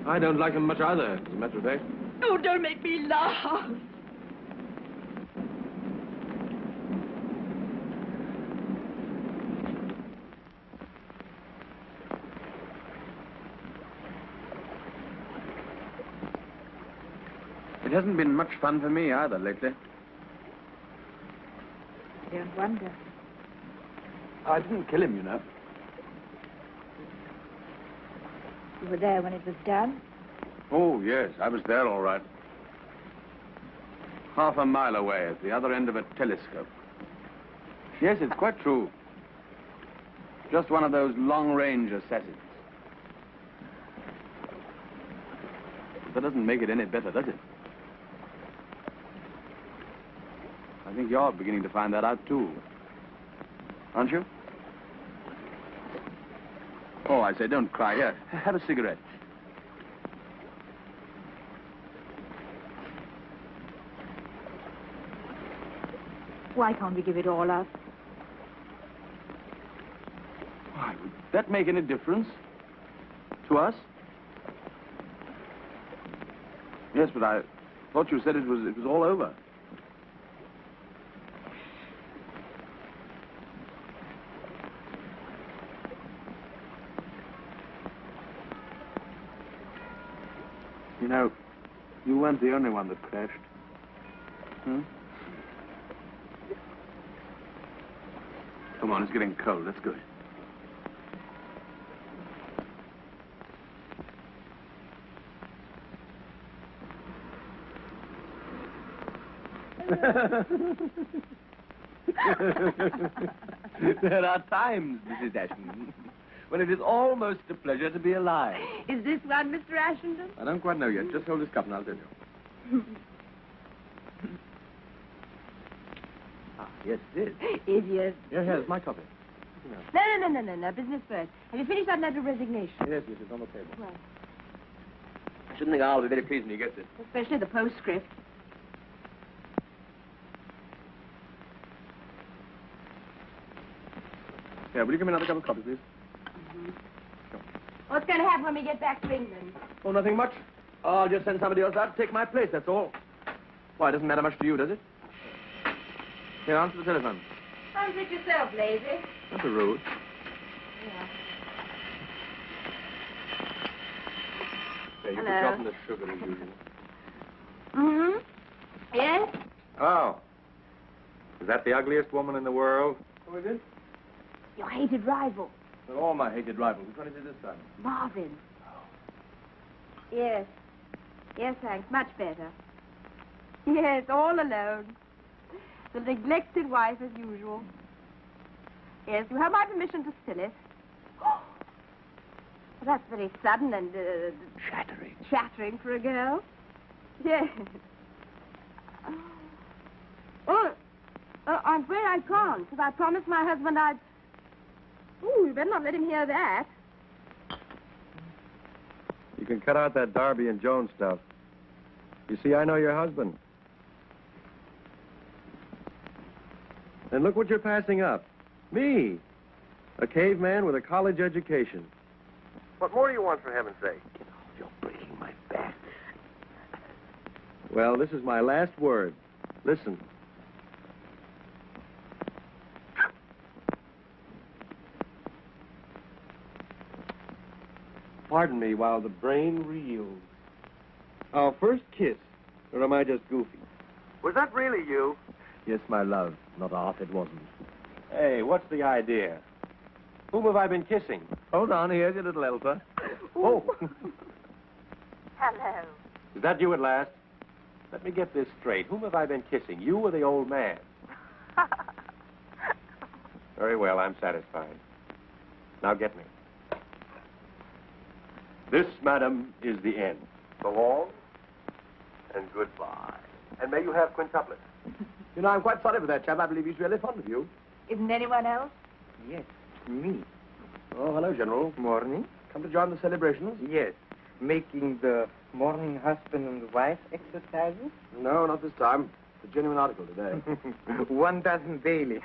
I don't like them much either, as a matter of fact. Oh, don't make me laugh. It hasn't been much fun for me either lately. I don't wonder. I didn't kill him, you know. You were there when it was done? Oh, yes, I was there all right. Half a mile away at the other end of a telescope. Yes, it's quite true. Just one of those long-range assassins. But that doesn't make it any better, does it? I think you're beginning to find that out, too. Aren't you? Oh, I say, don't cry. Here, have a cigarette. Why can't we give it all up? Why, would that make any difference? To us? Yes, but I thought you said it was all over. You know, you weren't the only one that crashed. Hmm? Come on, it's getting cold. Let's go. There are times, Mrs. Ashton, when it is almost a pleasure to be alive. Is this one, Mr. Ashenden? I don't quite know yet. Just hold this cup and I'll tell you. Yes, it is. Idiot. Yeah, here's my copy. No. Business first. Have you finished that letter of resignation? Yes, it's on the table. Well, I shouldn't think Al will be very pleased when he gets it. especially the postscript. Yeah, will you give me another cup of coffee, please? What's going to happen when we get back to England? Oh, nothing much. I'll just send somebody else out to take my place, that's all. Why, it doesn't matter much to you, does it? Here, answer the telephone. Answer it yourself, lazy. That's a rude. Yeah. Say, you've Hello. forgotten the sugar as usual. Mm-hmm. Yes? Oh. Is that the ugliest woman in the world? Who is it? Your hated rival, They're all my hated rivals. Which one is it this time? Marvin. Yes. Yes, thanks. Much better. Yes, all alone. The neglected wife as usual. Yes, you have my permission to spill it. Well, that's very sudden and... Shattering. Shattering for a girl. Yes. Oh, I'm afraid I can't, because I promised my husband I'd... Ooh, you better not let him hear that. You can cut out that Darby and Jones stuff. You see, I know your husband. And look what you're passing up. Me. A caveman with a college education. What more do you want, for heaven's sake? You're breaking my back. Well, this is my last word. Listen. Pardon me while the brain reels. Our first kiss, or am I just goofy? Was that really you? Yes, my love. Not off, it wasn't. Hey, what's the idea? Whom have I been kissing? Hold on, here's your little elfer. Oh. Hello. Is that you at last? Let me get this straight. Whom have I been kissing, you or the old man? Very well, I'm satisfied. Now get me. This, madam, is the end. So long, and goodbye. And may you have quintuplets. You know, I'm quite sorry for that chap. I believe he's really fond of you. Isn't anyone else? Yes, me. Oh, hello, General. Morning. Come to join the celebrations? Yes. Making the morning husband and wife exercises? No, not this time. It's a genuine article today. 1 dozen daily.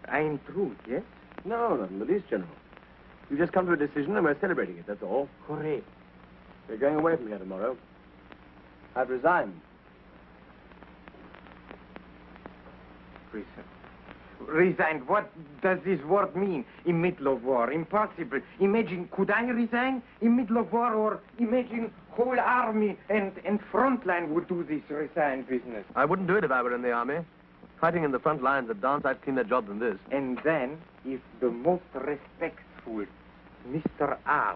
I intrude, yes? No, not in the least, General. You've just come to a decision and we're celebrating it, that's all. Hooray. We're going away from here tomorrow. I've resigned. Resigned. What does this word mean? In middle of war. Impossible. Imagine, could I resign in middle of war, or imagine whole army and front line would do this resign business. I wouldn't do it if I were in the army. Fighting in the front lines at dance, I'd clean their job than this. And then, if the most respectful Mr. R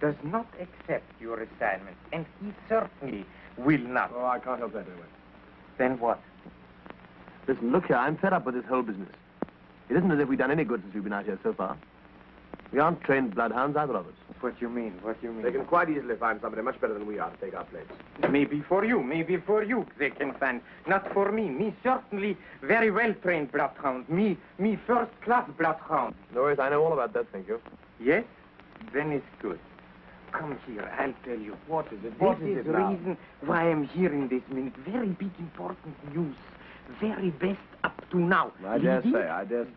does not accept your assignment, and he certainly will not. Oh, I can't help that anyway. Then what? Listen, look here, I'm fed up with this whole business. It isn't as if we've done any good since we've been out here so far. We aren't trained bloodhounds, either of us. What do you mean? What do you mean? They can quite easily find somebody much better than we are to take our place. Maybe for you they can find. Not for me. Me certainly very well-trained bloodhound. Me first-class bloodhound. No worries, I know all about that, thank you. Yes? Then it's good. Come here, I'll tell you. What is it? This is the reason why I'm here in this minute. Very big, important news. Very best up to now. I dare say.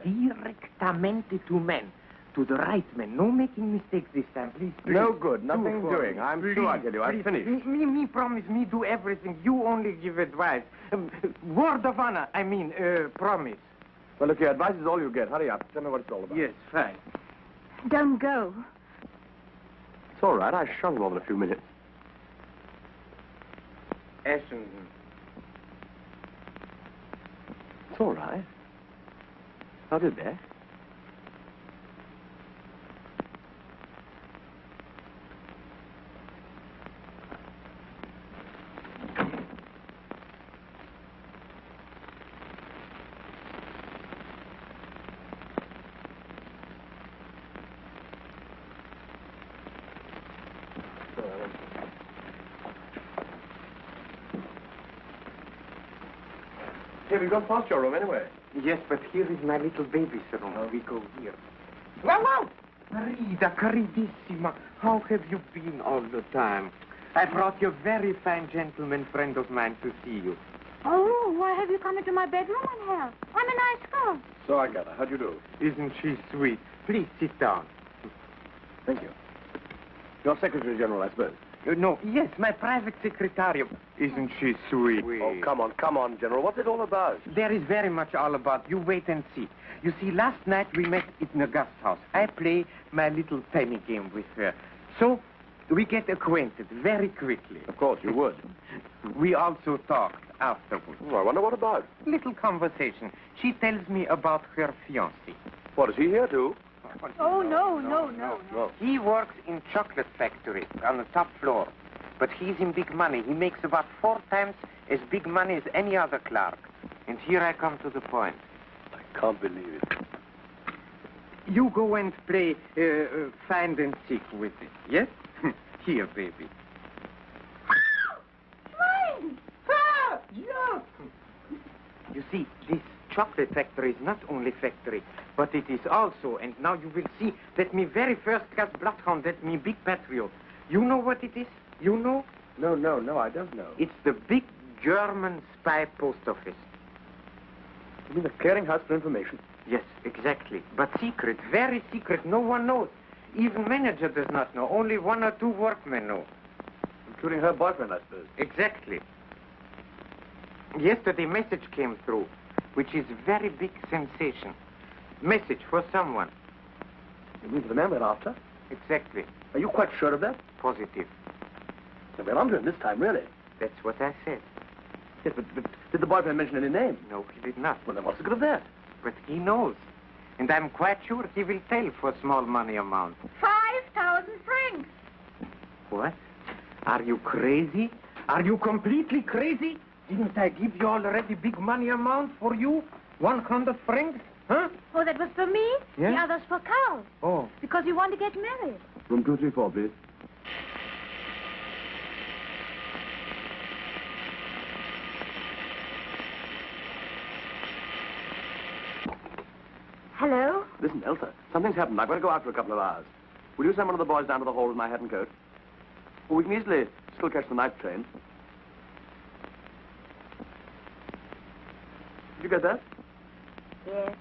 Directamente to men. To the right man. No making mistakes this time, please. No good. Nothing Do doing. I'm sure I tell you. I've finished. Me promise me do everything. You only give advice. Word of honor. I mean, promise. Well, look here. Advice is all you get. Hurry up. Tell me what it's all about. Yes, fine. Don't go. It's all right. I shall more than a few minutes. Essendon. It's all right. How did that? Hey, we've gone past your room anyway. Yes, but here is my little baby's room. We go here. Wow, wow! Marida, caridissima, how have you been all the time? I brought you a very fine gentleman friend of mine to see you. Oh, why have you come into my bedroom, unhell? I'm a nice girl. So I gather. How do you do? Isn't she sweet? Please sit down. Thank you. Your Secretary General, I suppose. No, yes, my private secretary. Isn't she sweet? Oh, come on, General. What's it all about? There is very much all about. You wait and see. You see, last night we met in a guest house. I play my little tiny game with her. So, We get acquainted very quickly. Of course, you would. We also talked afterwards. Oh, I wonder what about. Little conversation. She tells me about her fiancé. What, is he here, too? Oh, no. He works in chocolate factory on the top floor. But he's in big money. He makes about 4 times as big money as any other clerk. And here I come to the point. I can't believe it. You go and play find and seek with it, yes? Here, baby. Mine! Ah! Look! You see, this chocolate factory is not only factory, but it is also, and now you will see that me very first class bloodhound, that me big patriot. You know what it is? You know? No, I don't know. It's the big German spy post office. You mean the clearinghouse for information? Yes, exactly. But secret, very secret. No one knows. Even manager does not know. Only 1 or 2 workmen know. Including her boyfriend, I suppose. Exactly. Yesterday, message came through, which is very big sensation. Message for someone. You mean for the man we're after? Exactly. Are you quite sure of that? Positive. So we're onto him this time, really. That's what I said. Yes, but did the boyfriend mention any name? No, he did not. Well, then what's the good of that? But he knows. And I'm quite sure he will tell for small money amount. 5,000 francs. What? Are you crazy? Are you completely crazy? Didn't I give you already big money amount for you? 100 francs? Huh? Oh, that was for me? Yeah? The other's for Carl. Oh. Because you want to get married. Room 234, please. Hello? Listen, Elsa, something's happened. I've got to go out for a couple of hours. Will you send one of the boys down to the hall with my hat and coat? Well, we can easily still catch the night train. Did you get that? Yes.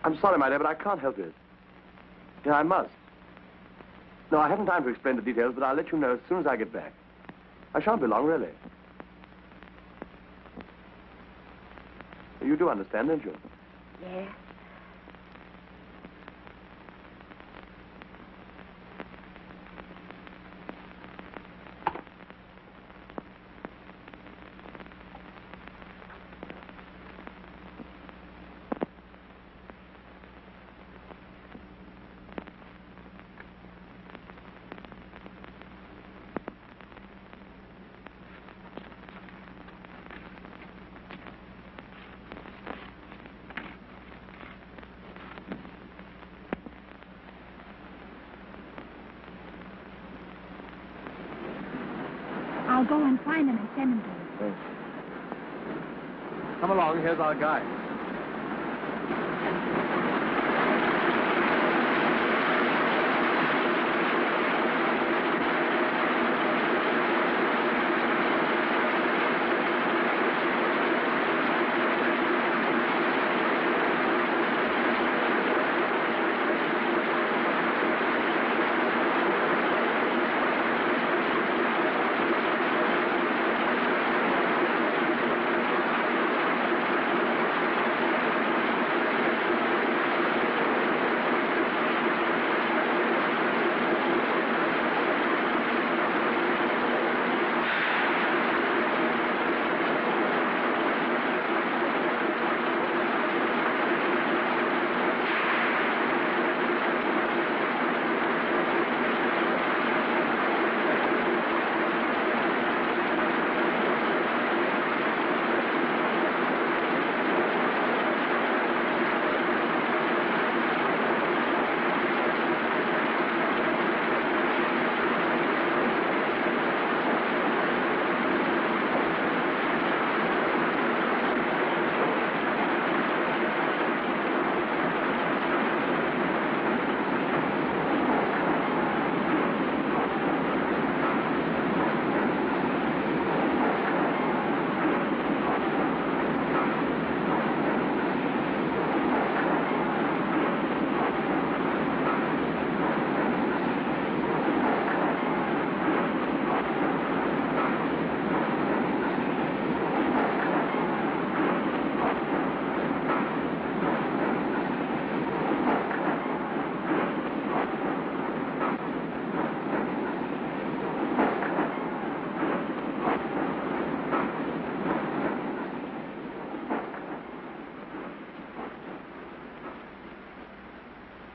I'm sorry, my dear, but I can't help it. Yeah, I must. No, I haven't time to explain the details, but I'll let you know as soon as I get back. I shan't be long, really. You do understand, don't you? Yes. I'll go and find him and send him to you. Come along, here's our guide.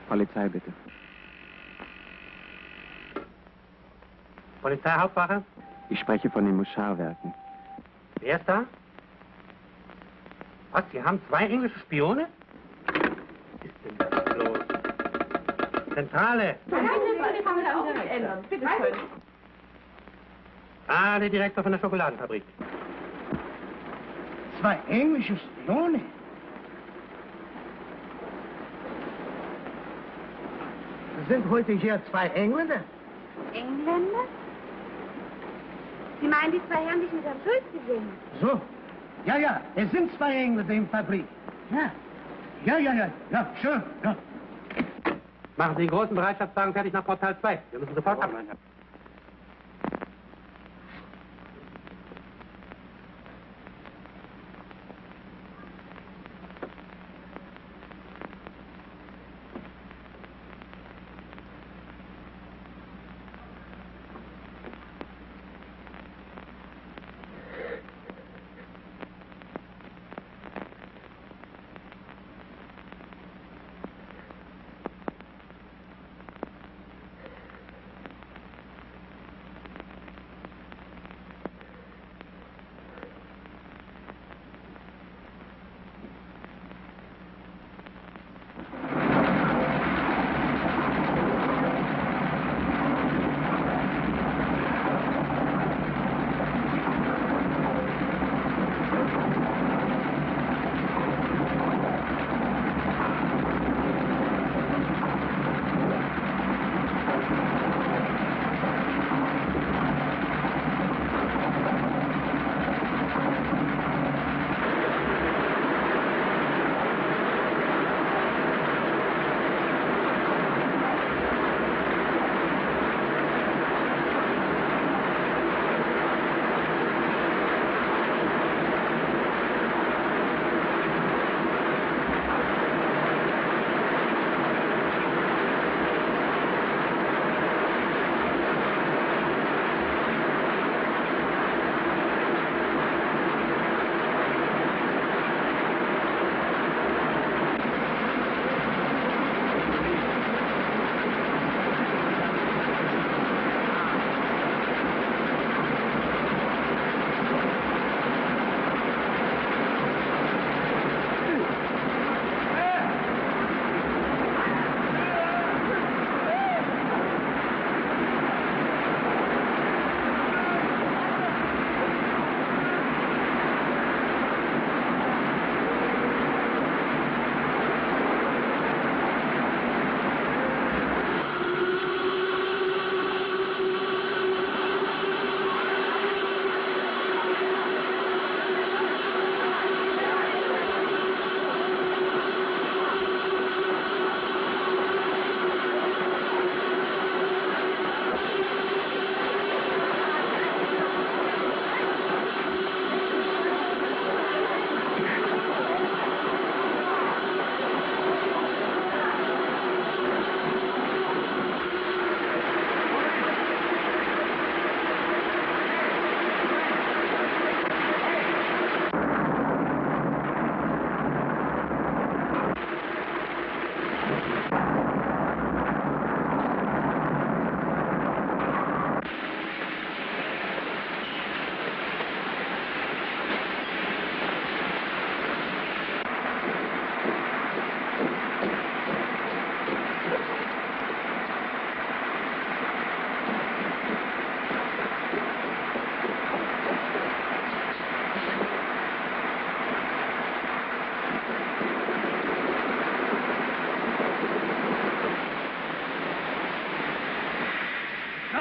Polizei, bitte. Polizeihauptwache? Ich spreche von den Muscharwerken. Wer ist da? Was, Sie haben 2 englische Spione? Was ist denn das bloß? Zentrale! Bitte schön. Ah, der Direktor von der Schokoladenfabrik. 2 englische Spione? Sind heute hier 2 Engländer? Engländer? Sie meinen die 2 Herren, die ich mit Herrn Schulz gesehen habe? So. Ja, ja, es sind 2 Engländer in der Fabrik. Ja. Ja, schön. Ja. Machen Sie den großen Bereitschaftswagen fertig nach Portal 2. Wir müssen sofort ab.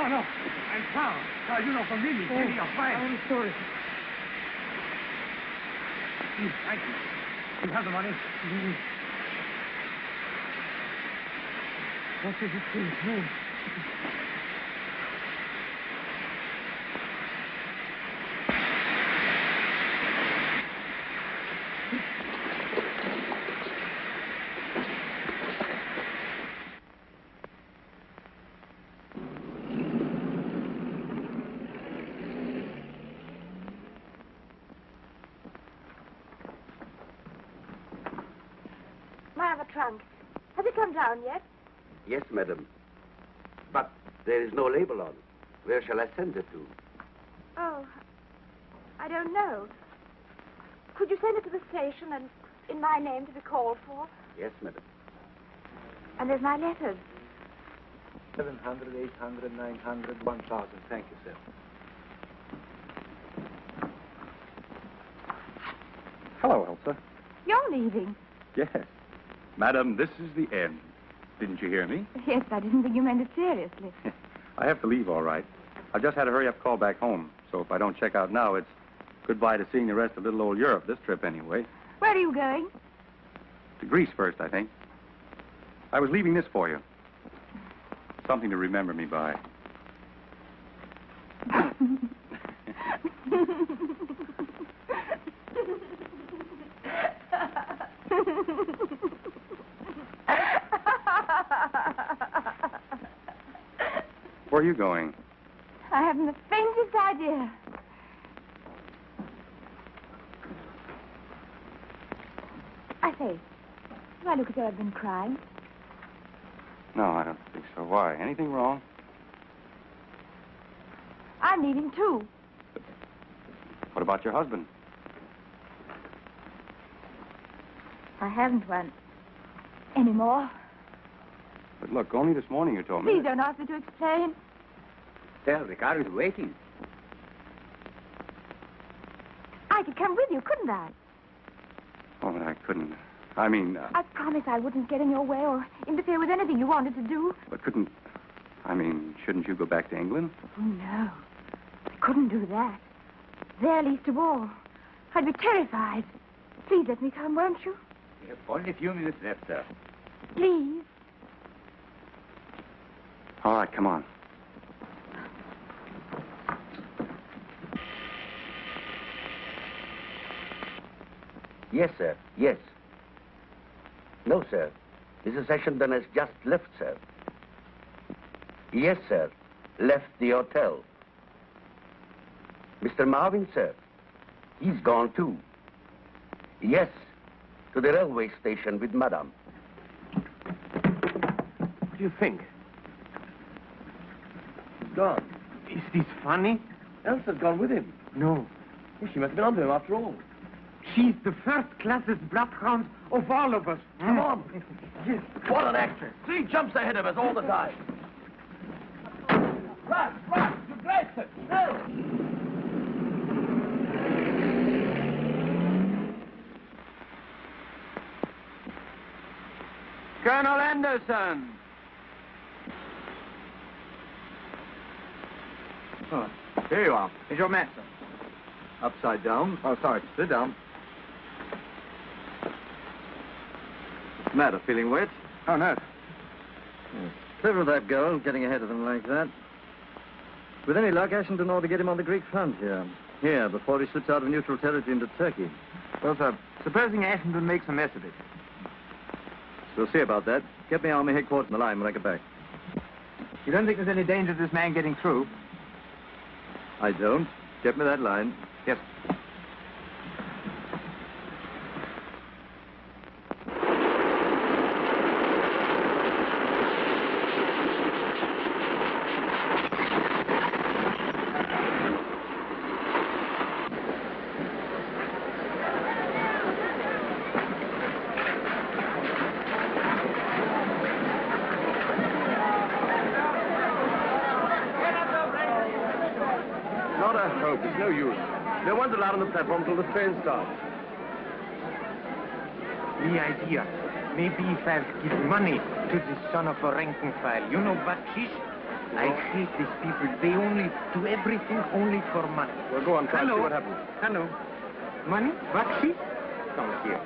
No, I'm found. Well, you know, from me, Jenny, you're fine. I'm sorry. Please, thank you. You have the money? What is it, please? No. My other trunk. Has it come down yet? Yes, madam. But there is no label on. Where shall I send it to? Oh, I don't know. Could you send it to the station and in my name to be called for? Yes, madam. And there's my letters. 700, 800, 900, 1,000. Thank you, sir. Hello, Elsa. You're leaving. Yes. Madam, this is the end. Didn't you hear me? Yes, I didn't think you meant it seriously. I have to leave, all right. I've just had a hurry-up call back home, so if I don't check out now, it's goodbye to seeing the rest of little old Europe, this trip anyway. Where are you going? To Greece first, I think. I was leaving this for you. Something to remember me by. Where are you going? I haven't the faintest idea. I say, do I look as though I've been crying? No, I don't think so. Why? Anything wrong? I'm leaving, too. What about your husband? I haven't one anymore. But look, only this morning you told me. Please don't ask me to explain. Sir, the car is waiting. I could come with you, couldn't I? Oh, but I couldn't. I mean... I promised I wouldn't get in your way or interfere with anything you wanted to do. But couldn't... I mean, shouldn't you go back to England? Oh, no. I couldn't do that. There least of all. I'd be terrified. Please let me come, won't you? We have only a few minutes left, sir. Please. All right, come on. Yes, sir. Yes. No, sir. Mrs. Ashenden has just left, sir. Yes, sir. Left the hotel. Mr. Marvin, sir. He's gone, too. Yes. To the railway station with Madame. What do you think? He's gone. Is this funny? Elsa's gone with him. No. Well, she must have been onto him after all. She's the first-classest bloodhound of all of us. Come on. Yes. What an actress. 3 jumps ahead of us all the time. Run, you Gregson, no! Colonel Anderson! Oh, here you are. Here's your mat, sir. Upside down. Oh, sorry. Sit down. What's the matter? Feeling wet? Oh, no. Yes. Clever of that girl, getting ahead of them like that. With any luck, Ashenden ought to get him on the Greek front here. Here, before he slips out of neutral territory into Turkey. Well, sir, supposing Ashenden makes a mess of it. We'll see about that. Get me Army headquarters in the line when I get back. You don't think there's any danger of this man getting through? I don't. Get me that line. Yes. Not a hope. It's no use. No one's allowed on the platform until the train starts. The idea. Maybe if I'll give money to this son of a rank and file. You know, Bakshish? I hate these people. They only do everything only for money. Well, go on, try and see Hello. what happens. Hello. Money? Bakshish? Come here.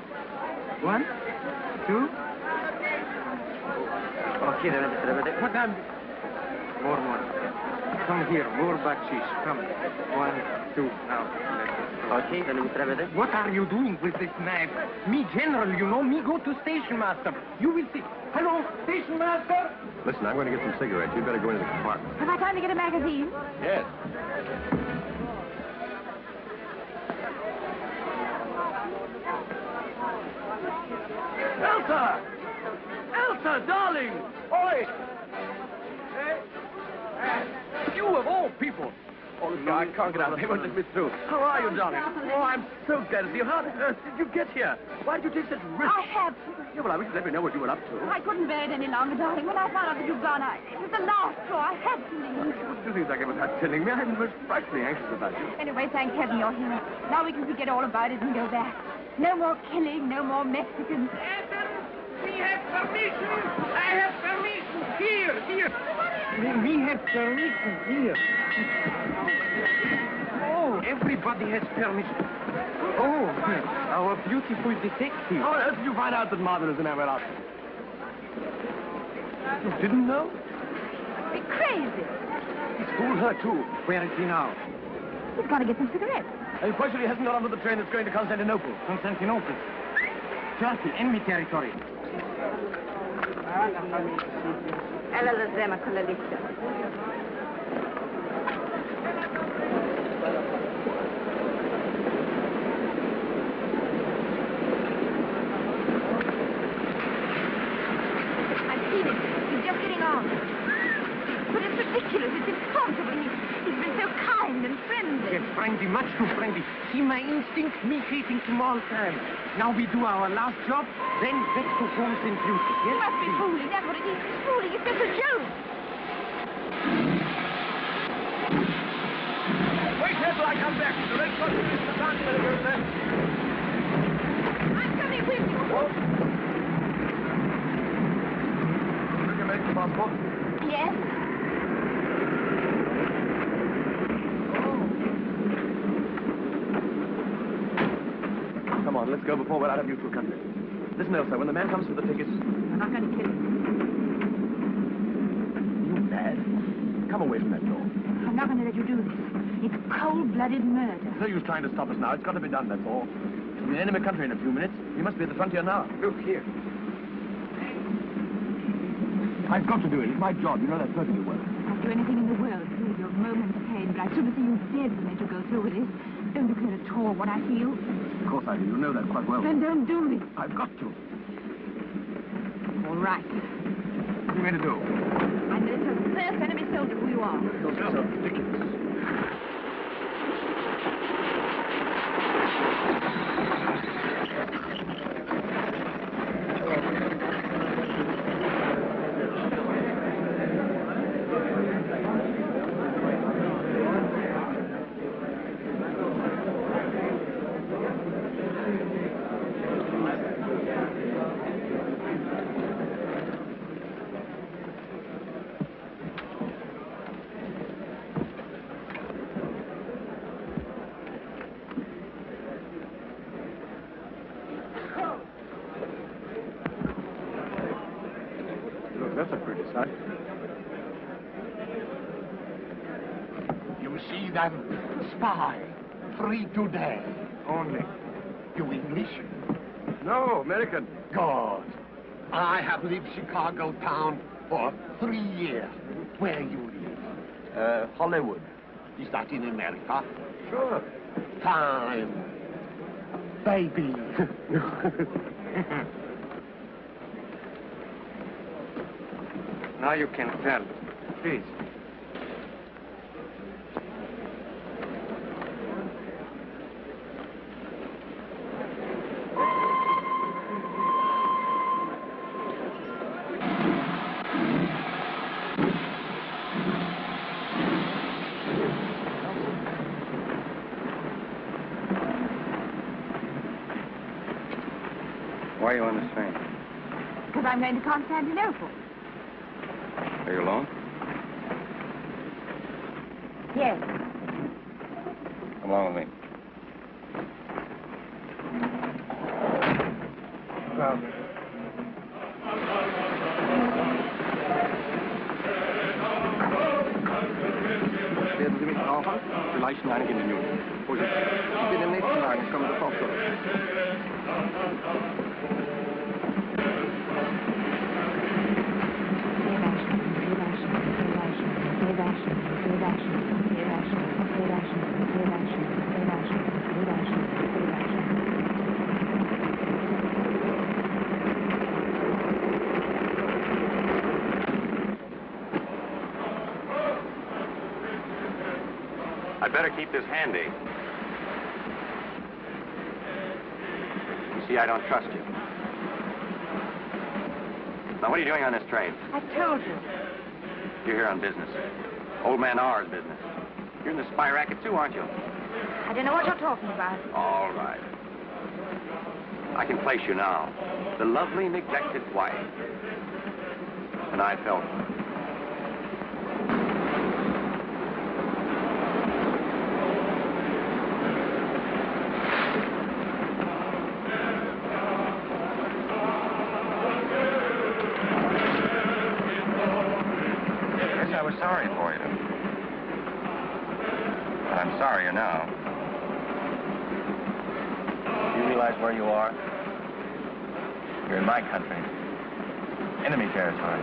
1, 2. Okay, Madame. More money. Come here, more bakshish. Come. 1, 2. Now, okay. What are you doing with this knife? Me, general, you know. Me go to station master. You will see. Hello, station master. Listen, I'm going to get some cigarettes. You'd better go into the compartment. Have I time to get a magazine? Yes. Elsa! Elsa! Mother, darling! Oi! You of all people! Oh, look, I can't get out. They won't let me through. How are you, darling? Oh, I'm so glad to see you. How on earth did you get here? Why did you take such risks? I had to. Yeah, well, I wish you'd let me know what you were up to. I couldn't bear it any longer, darling. When I found out that you'd gone, it was the last straw. I had to leave. You wouldn't do things like that without telling me. I'm most frightfully anxious about you. Anyway, thank heaven you're here. Now we can forget all about it and go back. No more killing, no more Mexicans. We have permission. I have permission. Here. We have permission here. Oh, everybody has permission. Oh, our beautiful detective. How on earth did you find out that Marvin is in Everett? You didn't know? You're crazy. He fooled her, too. Where is he now? He's going to get some cigarettes. He fortunately hasn't got onto the train that's going to Constantinople. Constantinople. Turkey, enemy territory. Ella la zema con la lista. I've seen it. He's just getting on. But it's ridiculous. It's impossible. He's been so kind and friendly. Yes, friendly, much too friendly. See my instinct, me hating small time. Now we do our last job, then back to home in future. Yes? You must be fooling. That's what it is. It's fooling. It's just a joke. Wait here till I come back. The red cross is the dance better go there. I'm coming with you. Took your medical passport? Yes? Come on, let's go before we're out of neutral country. Listen, Elsa, when the man comes for the tickets... I'm not going to kill him. You mad? Come away from that door. I'm not going to let you do this. It's cold-blooded murder. No use trying to stop us now. It's got to be done, that's all. We'll be in enemy country in a few minutes. We must be at the frontier now. Look here. I've got to do it. It's my job. You know that perfectly well. I'll do anything in the world to save your moment's pain, but I'd sooner see you dead than let you go through with this. Don't you care at all what I feel? Of course I do. You know that quite well. Then don't do it. I've got to. All right. What are you going to do? I'm going to tell the first enemy soldier who you are. You're so ridiculous. That's a pretty sight. You see them? Spy. Free today. Only. You English? No, American. God. I have lived Chicago town for 3 years. Where you live? Hollywood. Is that in America? Sure. Time. Baby. Now you can tell. Please. Why are you on this train? Because I'm going to Constantinople. Are you alone? Yes. Come along with me. Werden Sie mich brauchen? Vielleicht in einigen Minuten. Vorsicht. Ich bin im nächsten Wagen. Ich komme sofort zurück. I'd better keep this handy. You see, I don't trust you. Now, what are you doing on this train? I told you. You're here on business. Old man R's business. You're in the spy racket, too, aren't you? I don't know what you're talking about. All right. I can place you now. The lovely, neglected wife. And I felt it. Yes, I was sorry for you. But I'm sorrier now. You realize where you are? You're in my country. Enemy territory.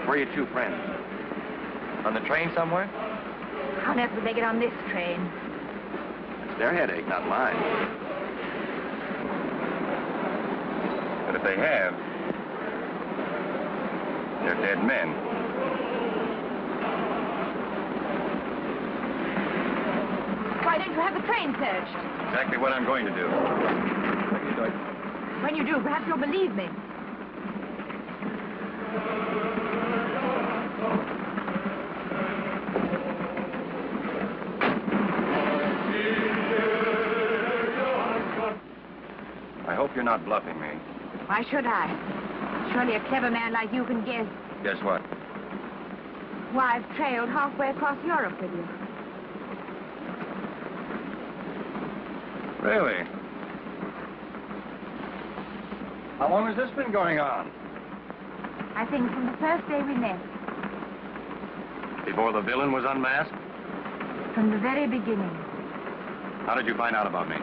Where are your two friends? On the train somewhere? How on earth would they get on this train? It's their headache, not mine. But if they have, they're dead men. Why don't you have the train searched? Exactly what I'm going to do. What are you doing? When you do, perhaps you'll believe me. I hope you're not bluffing me. Why should I? Surely a clever man like you can guess. Guess what? Why, I've trailed halfway across Europe with you. Really? How long has this been going on? I think from the first day we met. Before the villain was unmasked? From the very beginning. How did you find out about me?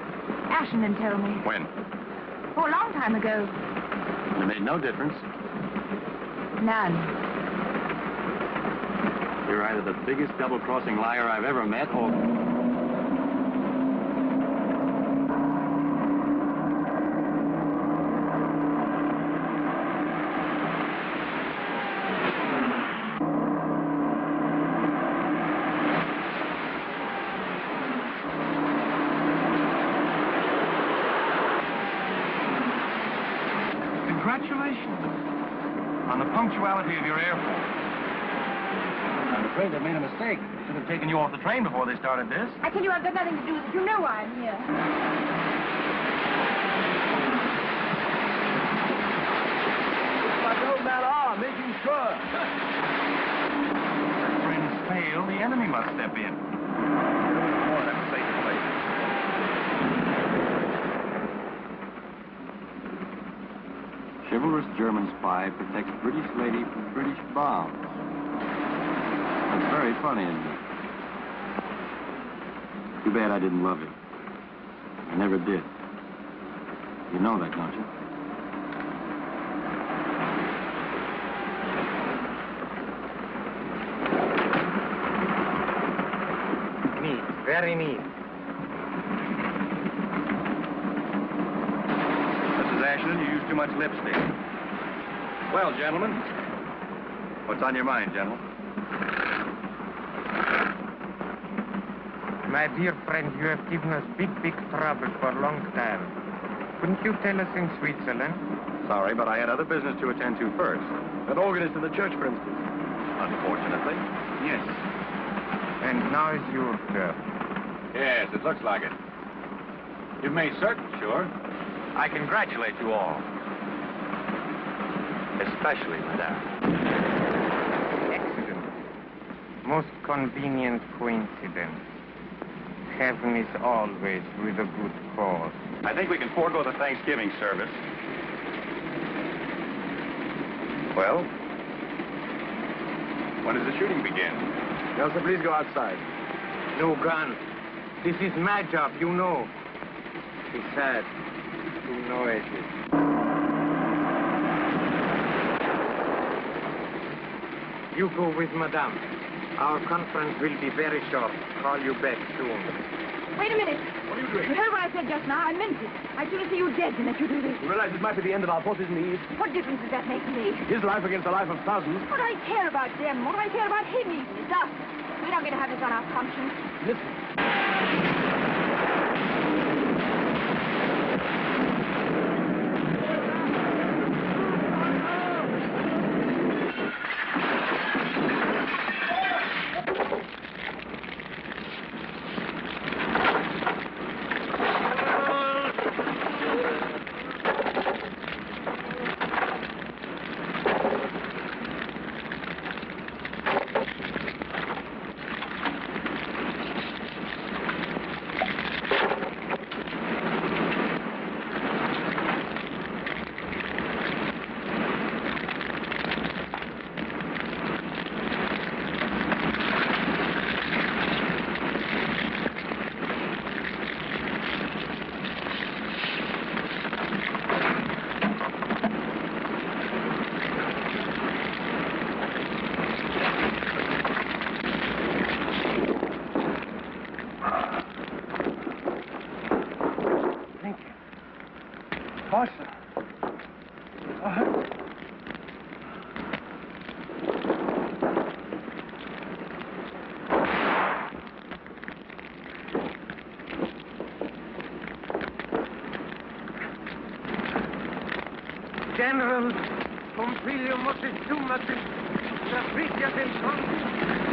Ashenden told me. When? Oh, a long time ago. It made no difference. None. You're either the biggest double-crossing liar I've ever met, or... Congratulations on the punctuality of your airport. I'm afraid they made a mistake. They should have taken you off the train before they started this. I tell you, I've got nothing to do with it. You know why I'm here. Like old man R, making sure. If friends fail, the enemy must step in. Oh, that's a safe place. Chivalrous German spy protects British lady from British bombs. That's very funny, isn't it? Too bad I didn't love you. I never did. You know that, don't you? Neat, very neat. Mrs. Ashland, you use too much lipstick. Well, gentlemen, what's on your mind, gentlemen? My dear friend, you have given us big trouble for a long time. Couldn't you tell us in Switzerland? Sorry, but I had other business to attend to first. An organist in the church, for instance. Unfortunately. Yes. And now is your turn. Yes, it looks like it. You've made certain, sure. I congratulate you all. Especially Madame. Excellent. Most convenient coincidence. Heaven is always with a good cause. I think we can forego the Thanksgiving service. Well, when does the shooting begin? Nelson, please go outside. No gun. This is my job, you know. Besides, you know it is. You go with Madame. Our conference will be very short. Call you back soon. Wait a minute. What are you doing? You heard what I said just now. I meant it. I'd sooner see you dead than let you do this. You realize it might be the end of our forces in the East? What difference does that make to me? His life against the life of thousands. What do I care about them? What do I care about him even? It's us. We don't get to have this on our conscience. Listen. General Pompilio Moctezuma, the British